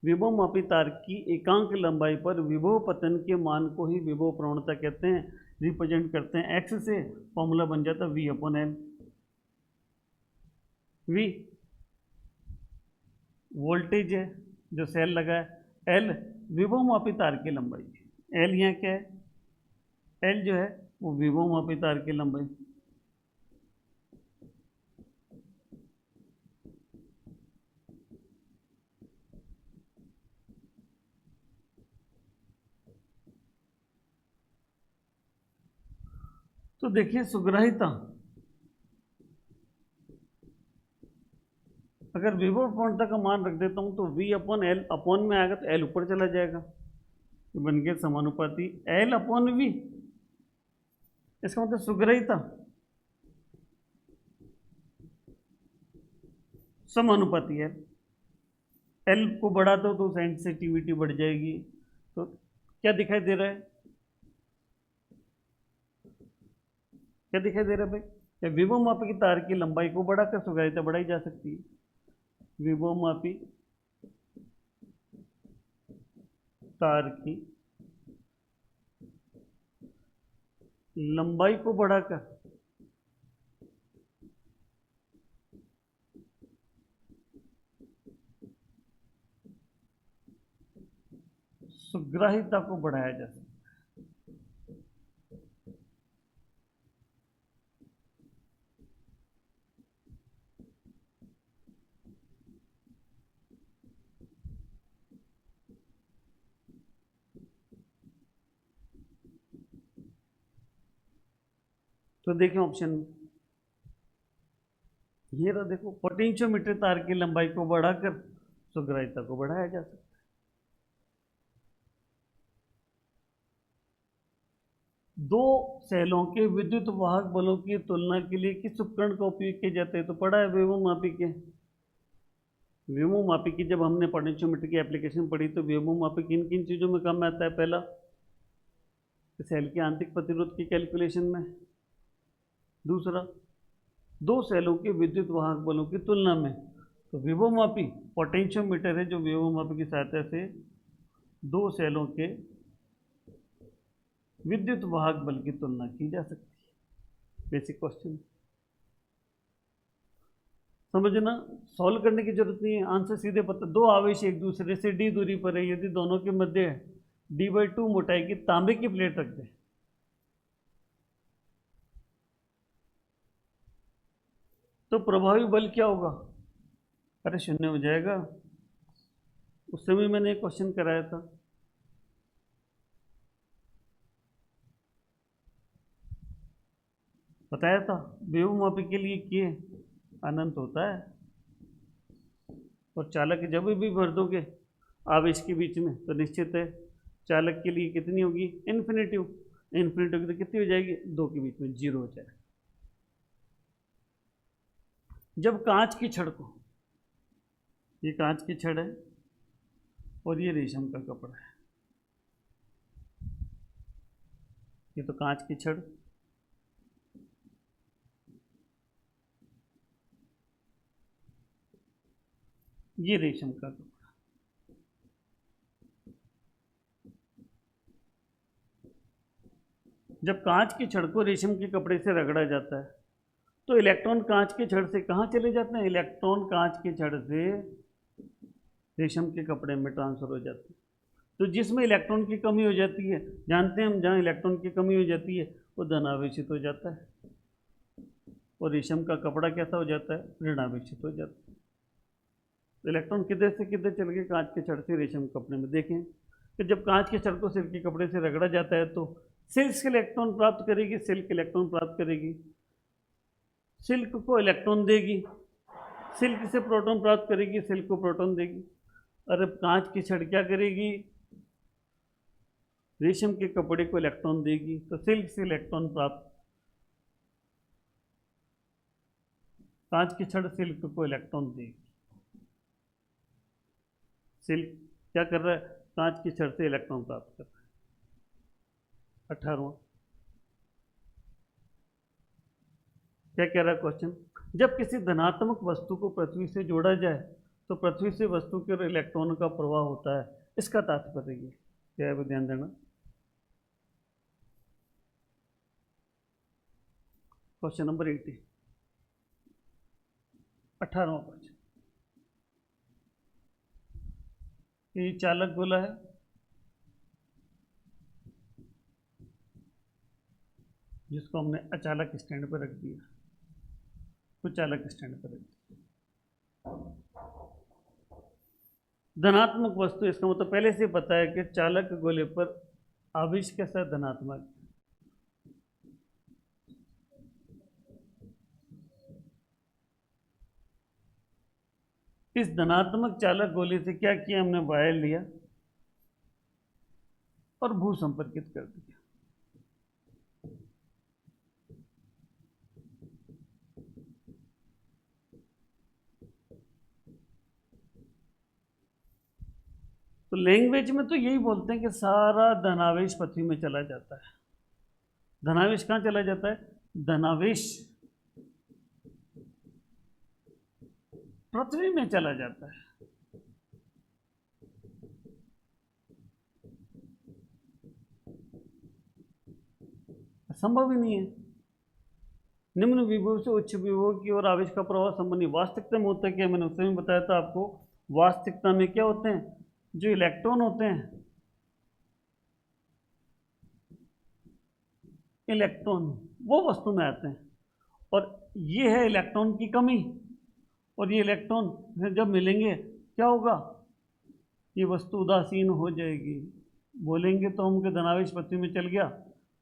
विभवमापी तार की एकांक लंबाई पर विभव पतन के मान को ही विभव प्रवणता कहते हैं, रिप्रेजेंट करते हैं एक्स से, फॉर्मूला बन जाता v upon l. V voltage है जो सेल लगा है, एल विभवमापी तार की लंबाई है, एल यहाँ क्या है, एल जो है वो विभवमापी तार की लंबाई। तो देखिए सुग्राह्यता, अगर विभव प्रवणता का मान रख देता हूं तो v अपॉन एल, अपॉन में आएगा तो एल ऊपर चला जाएगा, तो बन गया समानुपाती एल अपॉन वी। इसका मतलब सुग्राह्यता समानुपाती है, एल को बढ़ाता हो तो सेंसिटिविटी बढ़ जाएगी। तो क्या दिखाई दे रहा है, क्या दिखाई दे रहा है भाई, विभवमापी की तार की लंबाई को बढ़ाकर सुग्राह्यता बढ़ाई जा सकती है। विभवमापी तार की लंबाई को बढ़ाकर सुग्राह्यता को बढ़ाया जा सकता है। तो देखें ऑप्शन में ये रहा, देखो पोटेंशियोमीटर तार की लंबाई को बढ़ाकर सुग्राह्यता को बढ़ाया जा सकता है। दो सेलों के विद्युत वाहक बलों की तुलना के लिए किस उपकरण का उपयोग किया जाता है? तो पढ़ा है वेवोमापी के। वेवोमापी की जब हमने पोटेंशियोमीटर की एप्लीकेशन पढ़ी तो वेवोमापी किन किन चीज़ों में काम आता है? पहला, सेल के आंतरिक प्रतिरोध की कैलकुलेशन में। दूसरा, दो सेलों के विद्युत वाहक बलों की तुलना में। तो वेवोमापी पोटेंशियोमीटर है जो वेवोमापी की सहायता से दो सेलों के विद्युत वाहक बल की तुलना की जा सकती है। बेसिक क्वेश्चन समझना, सॉल्व करने की जरूरत नहीं है, आंसर सीधे पता। दो आवेश एक दूसरे से d दूरी पर है, यदि दोनों के मध्य d/2 मोटाई की तांबे की प्लेट रख दें तो प्रभावी बल क्या होगा? अरे शून्य हो जाएगा। उस समय मैंने एक क्वेश्चन कराया था, बताया था वेवोमापी के लिए किए अनंत होता है, और चालक जब भी भर दोगे आवेश के बीच में तो निश्चित है चालक के लिए कितनी होगी? इन्फिनिटिव। इन्फिनिटिव तो कितनी हो जाएगी? दो के बीच में जीरो हो जाएगा। जब कांच की छड़ को, ये कांच की छड़ है और ये रेशम का कपड़ा है, ये तो कांच की छड़, ये रेशम का कपड़ा। जब कांच की छड़ को रेशम के कपड़े से रगड़ा जाता है तो इलेक्ट्रॉन कांच के छड़ से कहाँ चले जाते हैं? इलेक्ट्रॉन कांच के छड़ से रेशम के कपड़े में ट्रांसफर हो जाते हैं। तो जिसमें इलेक्ट्रॉन की कमी हो जाती है, जानते हैं हम, जहाँ इलेक्ट्रॉन की कमी हो जाती है वो धनावेशित हो जाता है, और रेशम का कपड़ा कैसा हो जाता है? ऋणावेशित हो जाता है। तो इलेक्ट्रॉन किधर से किधर चल गए? कांच के छड़ से रेशम के कपड़े में। देखें कि जब कांच के छड़ को सिल्क के कपड़े से रगड़ा जाता है तो सिल्क इलेक्ट्रॉन प्राप्त करेगी, सिल्क इलेक्ट्रॉन प्राप्त करेगी, सिल्क को इलेक्ट्रॉन देगी, सिल्क से प्रोटॉन प्राप्त करेगी, सिल्क को प्रोटॉन देगी। और अब कांच की छड़ क्या करेगी? रेशम के कपड़े को इलेक्ट्रॉन देगी, तो सिल्क से इलेक्ट्रॉन प्राप्त, कांच की छड़ सिल्क को इलेक्ट्रॉन देगी। सिल्क क्या कर रहा है? कांच की छड़ से इलेक्ट्रॉन प्राप्त कर रहा है। 18वां क्या कह रहा है क्वेश्चन? जब किसी धनात्मक वस्तु को पृथ्वी से जोड़ा जाए तो पृथ्वी से वस्तु के इलेक्ट्रॉन का प्रवाह होता है, इसका तात्पर्य ये क्या है? वो ध्यान देना। क्वेश्चन नंबर 80, 18वां क्वेश्चन। ये चालक गोला है, जिसको हमने अचालक स्टैंड पर रख दिया, कुछ चालक स्टैंड पर रख दिया। धनात्मक वस्तु, इसका मतलब पहले से पता है कि चालक गोले पर आवेश कैसा? धनात्मक। इस धनात्मक चालक गोले से क्या किया हमने? वायर लिया और भू संपर्कित कर दिया। तो लैंग्वेज में तो यही बोलते हैं कि सारा धनावेश पृथ्वी में चला जाता है। धनावेश कहाँ चला जाता है? धनावेश पृथ्वी में चला जाता है। संभव ही नहीं है। निम्न विभव से उच्च विभव की ओर आवेश का प्रवाह संबंधी वास्तविकता में होता है क्या? मैंने उसमें बताया था आपको। वास्तविकता में क्या होते हैं? जो इलेक्ट्रॉन होते हैं, इलेक्ट्रॉन वो वस्तु में आते हैं, और ये है इलेक्ट्रॉन की कमी, और ये इलेक्ट्रॉन जब मिलेंगे क्या होगा? ये वस्तु उदासीन हो जाएगी। बोलेंगे तो हम कि धनावेश पृथ्वी में चल गया,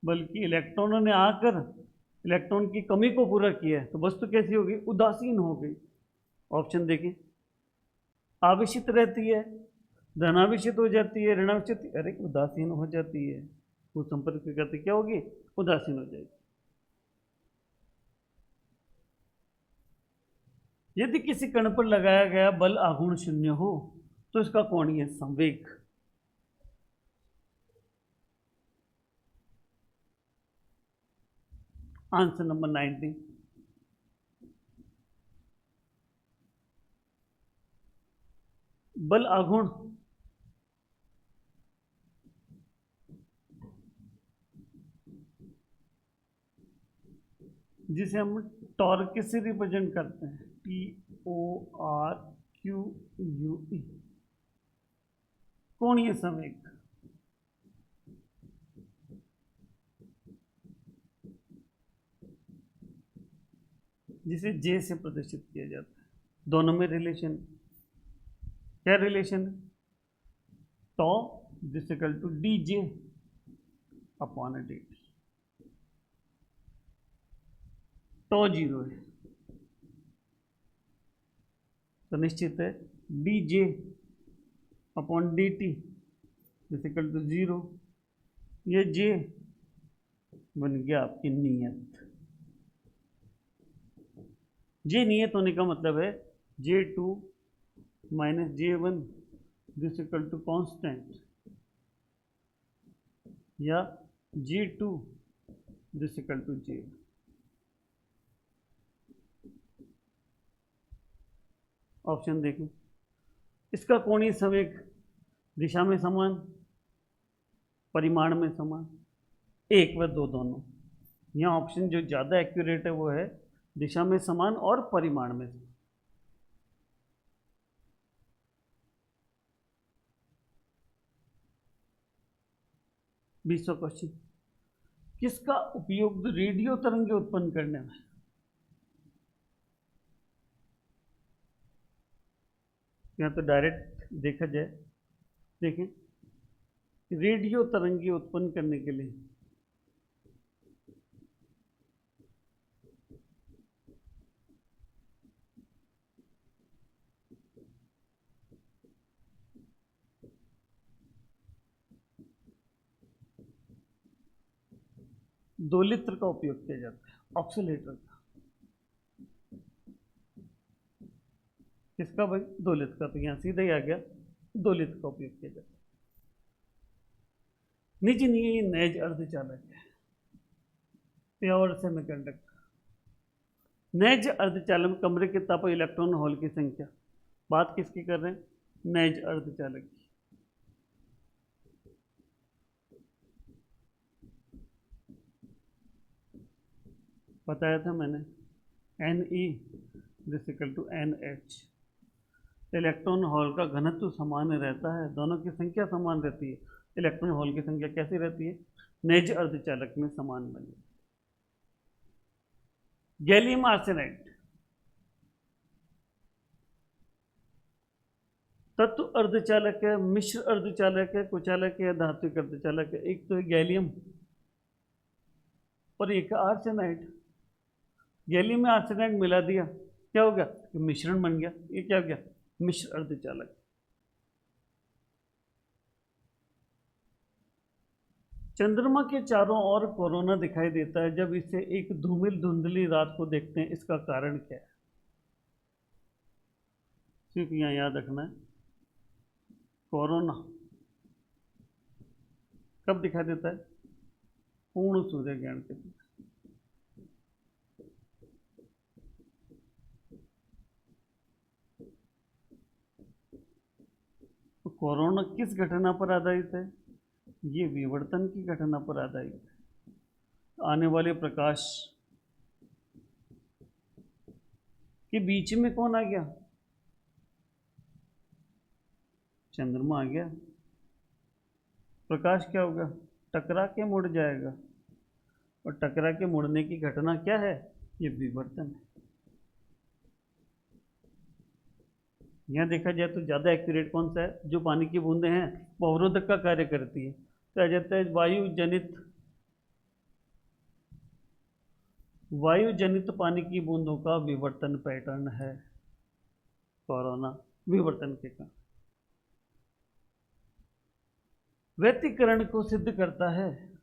बल्कि इलेक्ट्रॉनों ने आकर इलेक्ट्रॉन की कमी को पूरा किया है, तो वस्तु कैसी हो गई? उदासीन हो गई। ऑप्शन देखें, आवेशित रहती है, धनावेशित हो जाती है, ऋणावेशित, अरे उदासीन हो जाती है, वो संपर्क करते क्या होगी? उदासीन हो जाएगी। यदि किसी कण पर लगाया गया बल आघूर्ण शून्य हो तो इसका कोणीय संवेग। Answer number 19। बल आघूर्ण जिसे हम टॉर्क से रिप्रेजेंट करते हैं, TORQUE, कोणीय संवेग। जिसे J से प्रदर्शित किया जाता है। दोनों में रिलेशन, क्या रिलेशन है? Tau equal to DJ upon dt। Tau 0 है तो निश्चित है DJ upon dt equal to 0। ये J बन गया आपकी नियत। J नियत होने का मतलब है J2 minus J1 this equal to constant, या J2 this equal to J। Option देखें, इसका कोणीय संवेग दिशा में समान, परिमाण में समान, 1 व 2 दोनों। यहाँ ऑप्शन जो ज़्यादा एक्यूरेट है वो है दिशा में समान और परिमाण में समान। बीसवां क्वेश्चन, किसका उपयोग रेडियो तरंगें उत्पन्न करने में? यहाँ तो डायरेक्ट देखा जाए, देखें, रेडियो तरंगें उत्पन्न करने के लिए दोलित्र का उपयोग किया जाता है, ऑक्सीलेटर का। किसका भाई? दोलित्र का। तो यहाँ सीधा ही आ गया, दोलित्र का उपयोग किया जाता है। नीचे नहीं, नेज अर्धचालक है, प्योर सेमीकंडक्टर। नेज अर्धचालक में कमरे के ताप इलेक्ट्रॉन होल की संख्या। बात किसकी कर रहे हैं? नेज अर्धचालक की। बताया था मैंने, Ne this equal to NH। Electron hole का घनत्व समान रहता है, दोनों की संख्या समान रहती है। इलेक्ट्रॉन होल की संख्या कैसी रहती है? नेज अर्धचालक में समान बनी। गैलियम आर्सेनाइड तत्व अर्धचालक है, मिश्र अर्धचालक है, कुचालक है, धात्विक अर्धचालक है। एक तो है गैलियम और एक आर्सेनाइड। गैलियम में आर्सेनाइड मिला दिया, क्या हो गया? मिश्रण बन गया। ये क्या हो गया? मिश्र अर्धचालक। चंद्रमा के चारों ओर कोरोना दिखाई देता है जब इसे एक धूमिल धुंधली रात को देखते हैं, इसका कारण क्या है? सिर्फ यहाँ याद रखना है, कोरोना कब दिखाई देता है? पूर्ण सूर्य ग्रहण के दिन। तो कोरोना किस घटना पर आधारित है? ये विवर्तन की घटना पर आधारित है। आने वाले प्रकाश के बीच में कौन आ गया? चंद्रमा आ गया। प्रकाश क्या होगा? टकरा के मुड़ जाएगा, और टकरा के मुड़ने की घटना क्या है? ये विवर्तन है। यहाँ देखा जाए तो ज़्यादा एक्यूरेट कौन सा है? जो पानी की बूंदें हैं वो अवरोधक का कार्य करती है, तो आ जाता है वायु जनित वायु जनित पानी की बूंदों का विवर्तन पैटर्न है कोरोना विवर्तन के कारण। व्यतिकरण को सिद्ध करता है।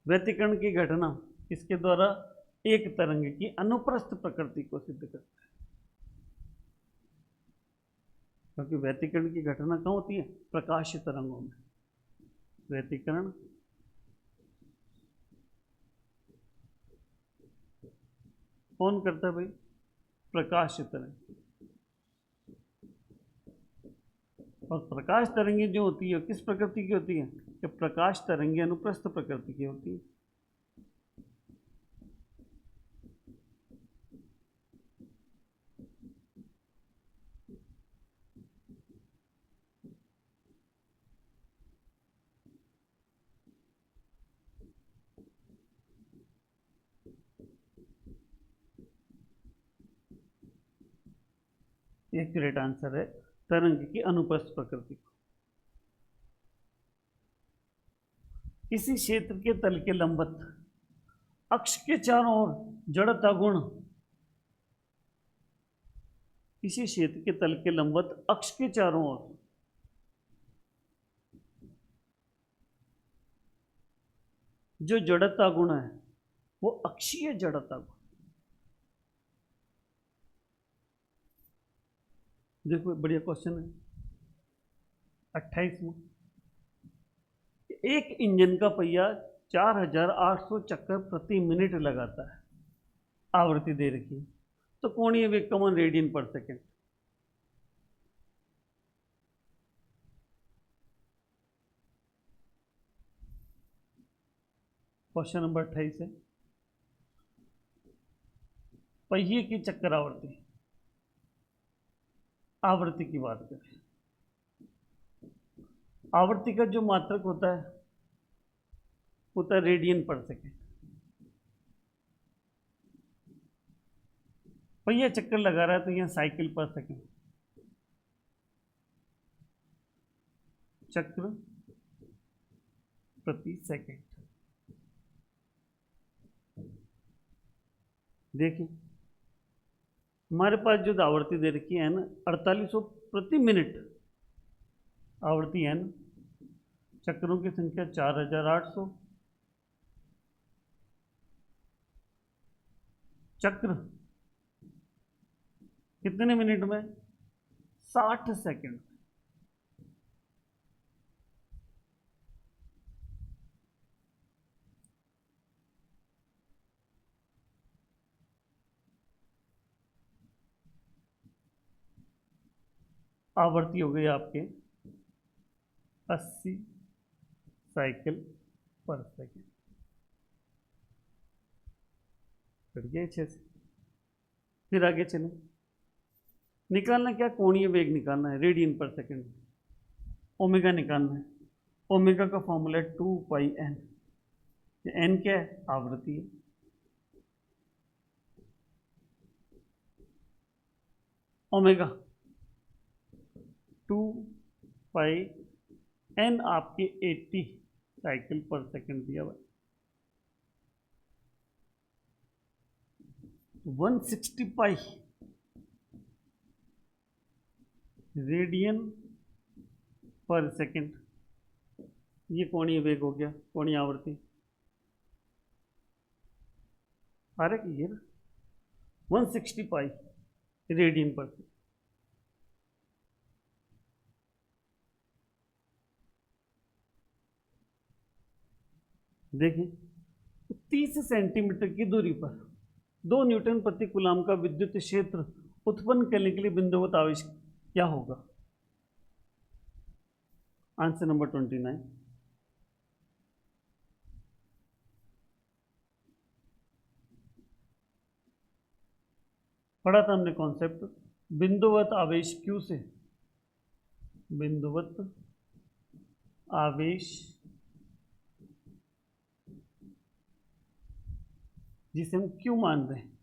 व्यतिकरण की घटना इसके द्वारा एक तरंग की अनुप्रस्थ प्रकृति को सिद्ध करता है, क्योंकि व्यतिकरण की घटना कहाँ होती है? प्रकाश तरंगों में। व्यतिकरण कौन करता है भाई? प्रकाश तरंग। और प्रकाश तरंगे जो होती है किस प्रकृति की होती है? कि प्रकाश तरंगे अनुप्रस्थ प्रकृति की होती है। एक्यूरेट आंसर है तरंग की अनुप्रस्थ प्रकृति को। किसी क्षेत्र के तल के लंबवत अक्ष के चारों ओर जड़ता गुण, किसी क्षेत्र के तल के लंबवत अक्ष के चारों ओर जो जड़ता गुण है वो अक्षीय जड़ता गुण। देखो बढ़िया क्वेश्चन है। 28वां, एक इंजन का पहिया 4800 चक्कर प्रति मिनट लगाता है, आवृत्ति दे रखी है, तो कोणीय वेग का मान रेडियन पर सेकेंड। क्वेश्चन नंबर 28 है, पहिए की चक्कर आवृत्ति, आवृत्ति की बात करें। आवृत्ति का जो मात्रक होता है रेडियन पर सेकेंड। पहिया चक्कर लगा रहा है तो यहां साइकिल पर सेकेंड, चक्र प्रति सेकेंड। देखिए हमारे पास जो आवृत्ति दे रखी है ना 4800 प्रति मिनट आवृत्ति है ना, चक्रों की संख्या 4800, चक्र कितने मिनट में? 60 सेकंड। आवृत्ति हो गई आपके 80 साइकिल पर सेकेंड। कट गया 6 से। फिर आगे चलें, निकालना क्या? कोणीय वेग निकालना है रेडियन पर सेकेंड। ओमेगा निकालना है। ओमेगा का फॉर्मूला है 2πn। एन क्या है? आवृत्ति है। ओमेगा 2πn आपके 80 साइकिल पर सेकेंड दिया हुआ। 160 पाई रेडियन पर सेकेंड, ये कोणीय वेग हो गया, कोणीय आवृत्ति। आ रहा है ये 160 पाई रेडियन पर सेकेंड। देखिए 30 सेंटीमीटर की दूरी पर 2 न्यूटन प्रति कूलम का विद्युत क्षेत्र उत्पन्न करने के लिए बिंदुवत आवेश क्या होगा? Answer number 29। पढ़ा था हमने कॉन्सेप्ट, बिंदुवत आवेश Q से, बिंदुवत आवेश जिसे हम Q मान रहे हैं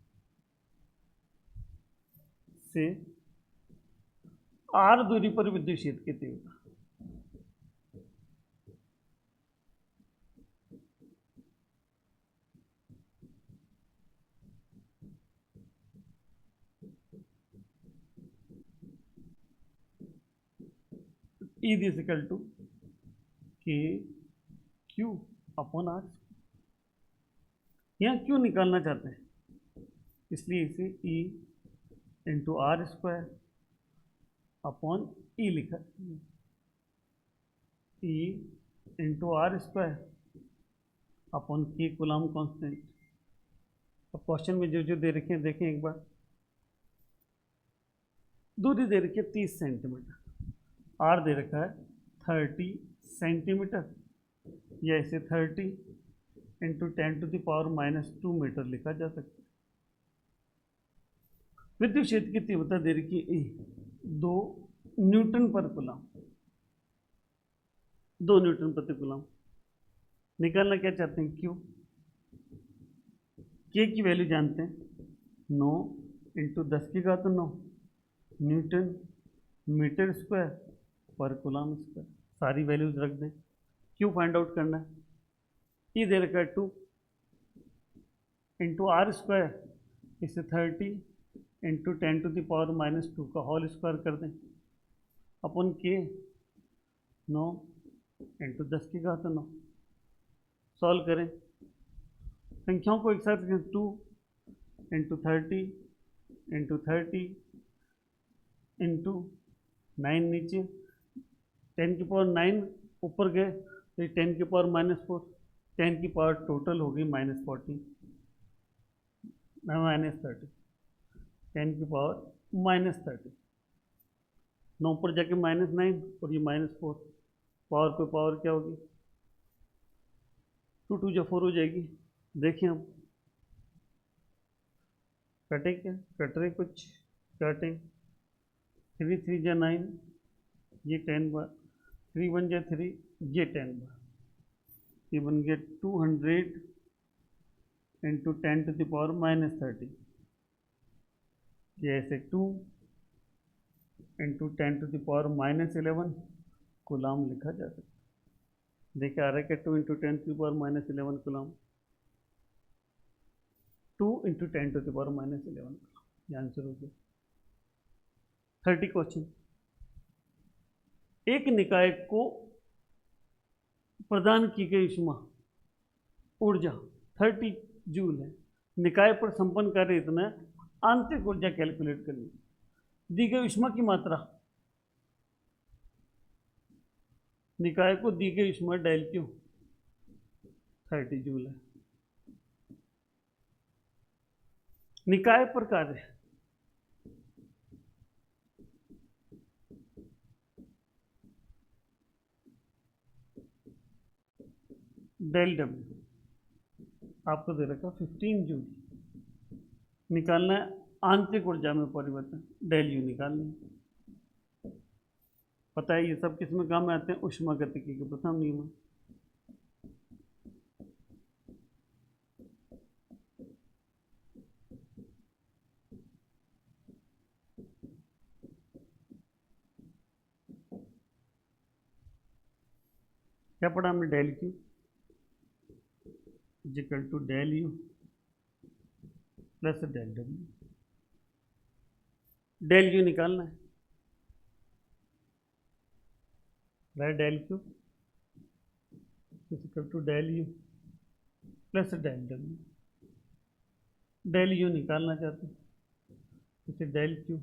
से R दूरी पर विद्युत क्षेत्र की तीव्रता। E this equal to K Q upon R. यहाँ क्यू निकालना चाहते हैं, इसलिए इसे E into R square upon E लिखा, E into R square upon K coulomb constant. अब क्वेश्चन में जो जो दे रखे हैं देखें एक बार। दूरी दे रखी है 30 सेंटीमीटर, आर दे रखा है 30 सेंटीमीटर, या इसे 30 इंटू 10⁻⁻² मीटर लिखा जा सकता है। विद्युत क्षेत्र की तीव्रता दे रखी है 2 न्यूटन पर कूलम, 2 न्यूटन प्रति कूलम। निकालना क्या चाहते हैं, क्यू। के की वैल्यू जानते हैं, 9 इंटू 10⁻⁹ न्यूटन मीटर स्क्वायर पर कूलम स्क्वायर। सारी वैल्यूज रख दें। क्यू फाइंड आउट करना है। ये दे रखा है 2 इंटू आर स्क्वायर, इसे 30 इंटू 10⁻⁻² का होल स्क्वायर कर दें अपन के 9 इंटू 10⁻⁹। सॉल्व करें, संख्याओं को एक साथ रखें। 2 इंटू 30 इंटू 30 इंटू 9 नीचे, 10⁻⁹ ऊपर गए तो 10⁻⁻⁴, 10 की पावर टोटल होगी -40 -30, 10 की पावर -30। 9 पर जाके -9 और ये -4, पावर पे पावर क्या होगी, 2 2 जा 4 हो जाएगी। देखिए हम कटे क्या, कट रहे कुछ, काटें। 3 3 जा 9, ये 10 बार, 3 1 जा 3, ये 10 बार। ये बन गया 200 इंटू 10⁻⁻30। ये ऐसे 2 इंटू 10⁻⁻11 कूलम लिखा जा सकता है। देखिए आ रहा है क्या, 2 इंटू 10⁻⁻11 कूलम, 2 इंटू 10⁻⁻11। ये आंसर हो गया। 30 क्वेश्चन। एक निकाय को प्रदान की गई ऊर्जा 30 जूल है। निकाय पर संपन्न कार्य इतना है, आंतरिक ऊर्जा कैलकुलेट करनी। दी गई ऊष्मा की मात्रा, निकाय को दी गई ऊष्मा डेल क्यू 30 जूल है। निकाय पर कार्य, डेल डब्ल्यू आपको दे रखा 15 जूल। निकालना है आंतरिक ऊर्जा में परिवर्तन, डेल यू निकालना है। पता है ये सब किस में काम में आते हैं, ऊष्मागतिकी के प्रथम नियम। क्या पढ़ा हमने, del q equal to del u plus del डब्ल्यू। डेल यू निकालना है, del q equal to del u plus del डब्ल्यू। डेल यू निकालना चाहते हैं, इसे डेल क्यू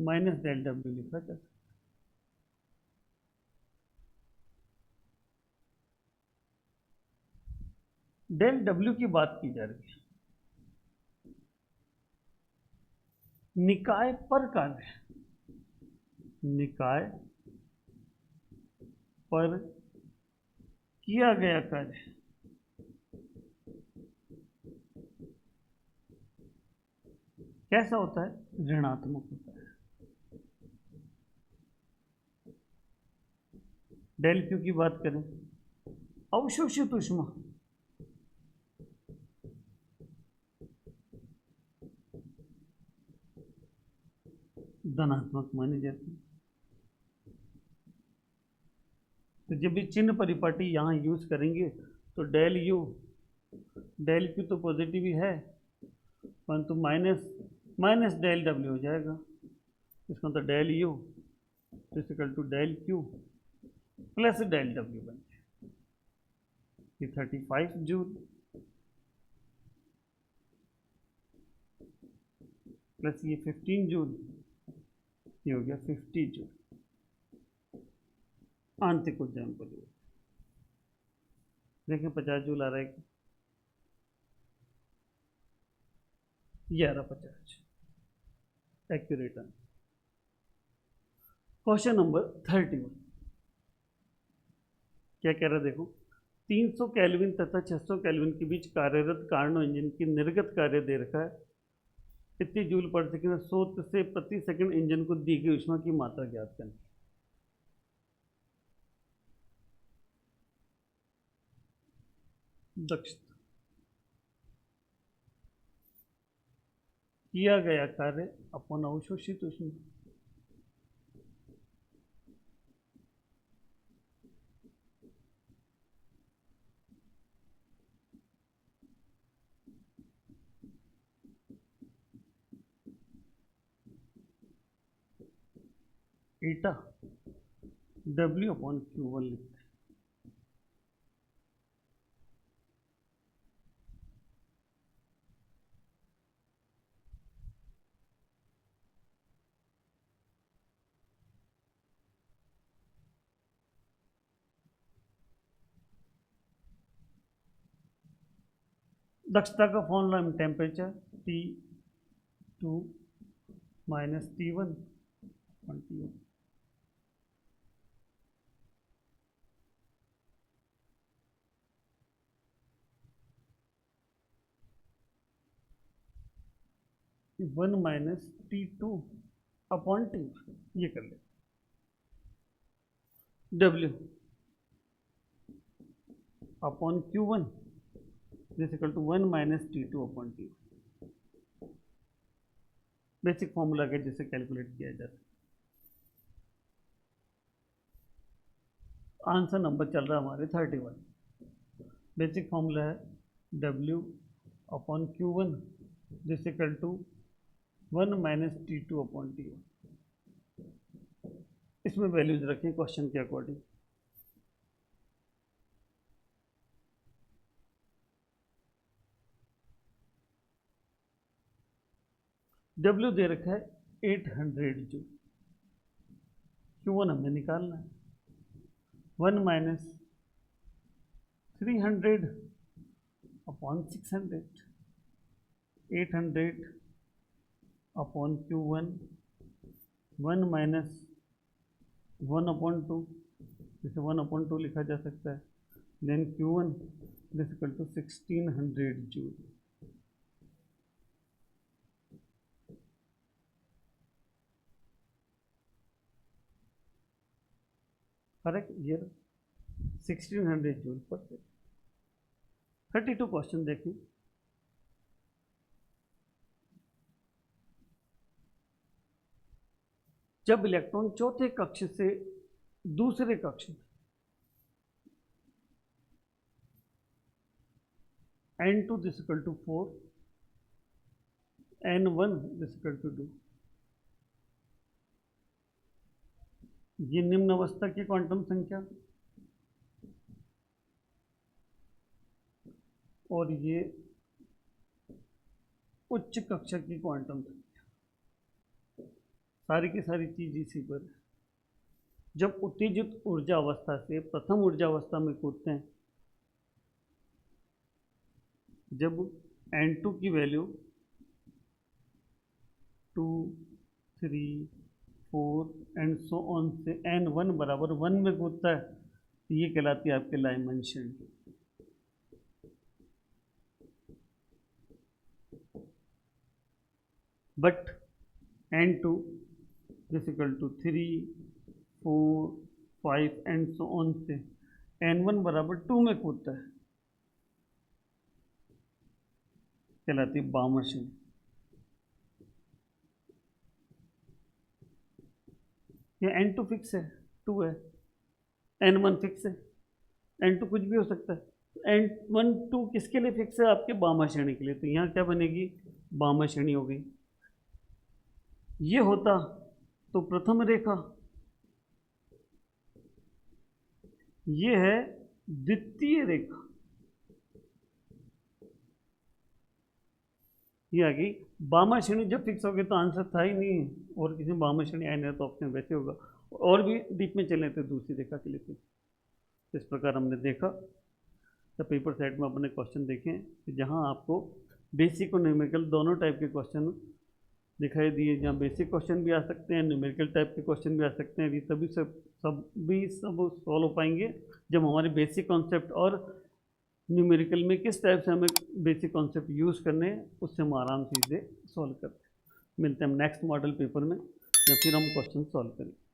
माइनस डेल डब्ल्यू लिखा जाता है। डेल डब्ल्यू की बात की जा रही है, निकाय पर कार्य, निकाय पर किया गया कार्य कैसा होता है, ऋणात्मक होता है। डेल क्यू की बात करें, अवशोषित ऊष्मा धनात्मक मानी जाती है। तो जब भी चिन्ह परिपाटी यहाँ यूज करेंगे तो डेल क्यू तो पॉजिटिव ही है, परंतु माइनस डेल डब्ल्यू हो जाएगा। इसका मतलब del u equal to del q plus del डब्ल्यू बन गया, ये 35 जूल प्लस ये 15 जूल, ये हो गया 50 जूल। आंतरिक ऊर्जा में परिवर्तन देखिए 50 जूल आ रहा है, 1150 एक्यूरेट आंसर। क्वेश्चन नंबर 31 क्या कह रहा है देखो, 300 केल्विन तथा 600 केल्विन के बीच कार्यरत कार्नो इंजन की निर्गत कार्य दे रखा है, इतनी जूल पर सेकंड, 100 से प्रति सेकंड इंजन को दी गई ऊष्मा की मात्रा ज्ञात करनी। दक्षता, किया गया कार्य अपन अवशोषित ऊष्मा, ईटा W अपॉन Q1 लिखते हैं। दक्षता का फॉर्मूला हम temperature T2 minus T1 T1 1 minus T2 upon T, ये कर ले। W upon Q1 this equal to 1 minus T2 upon T, basic formula के जिसे कैलकुलेट किया जाता है। आंसर नंबर चल रहा है हमारे 31। बेसिक फॉर्मूला है W upon Q1 this equal to 1 minus T2 upon T1। इसमें वैल्यूज रखें क्वेश्चन के अकॉर्डिंग। W दे रखा है 800 जूल, Q1 हमें निकालना है। 1 minus 300 upon 600, 800 upon Q1, 1 minus 1 upon 2, जैसे 1 अपॉन 2 लिखा जा सकता है, then Q1 this equal to 1600 joule. Correct, ये 1600 जूल पर सेकंड। 32 क्वेश्चन देखिए, जब इलेक्ट्रॉन चौथे कक्ष से दूसरे कक्ष N2 this equal to 4, N1 this equal to 2, ये निम्न अवस्था की क्वांटम संख्या और ये उच्च कक्षा की क्वांटम संख्या, सारी की सारी चीज इसी पर है। जब उत्तेजित ऊर्जा अवस्था से प्रथम ऊर्जा अवस्था में कूदते हैं, जब N2 की वैल्यू 2, 3, 4 एंड सो ऑन से N1 बराबर 1 में कूदता है, तो ये कहलाती है आपके लाइमन श्रेणी। But N2 this equal to 3, 4, 5 and so on से N1 बराबर 2 में कूदता है, कहलाती है बामर श्रेणी। ये N2 फिक्स है, 2 है, N1 फिक्स है, N2 कुछ भी हो सकता है। N1 2 किसके लिए फिक्स है? आपके बामा श्रेणी के लिए। तो यहाँ क्या बनेगी? बामा श्रेणी हो गई। ये होता तो प्रथम रेखा ये है द्वितीय रेखा, ये आ गई। बामा श्रेणी जब फिक्स हो गई तो आंसर था ही नहीं, और किसी में बामा श्रेणी आए नहीं तो ऑप्शन वैसे होगा। और भी डीप में चले थे दूसरी रेखा के लिए। तो इस प्रकार हमने देखा, तो पेपर सेट में अपने क्वेश्चन देखें कि जहाँ आपको बेसिक और न्यूमेरिकल दोनों टाइप के क्वेश्चन दिखाई दिए, जहाँ बेसिक क्वेश्चन भी आ सकते हैं, न्यूमेरिकल टाइप के क्वेश्चन भी आ सकते हैं। ये तभी सब सॉल्व हो पाएंगे जब हमारे बेसिक कॉन्सेप्ट और न्यूमेरिकल में किस टाइप से हमें बेसिक कॉन्सेप्ट यूज़ करने हैं, उससे हम आराम से इसे सॉल्व करते हैं। मिलते हैं हम नेक्स्ट मॉडल पेपर में, या फिर हम क्वेश्चन सॉल्व करेंगे।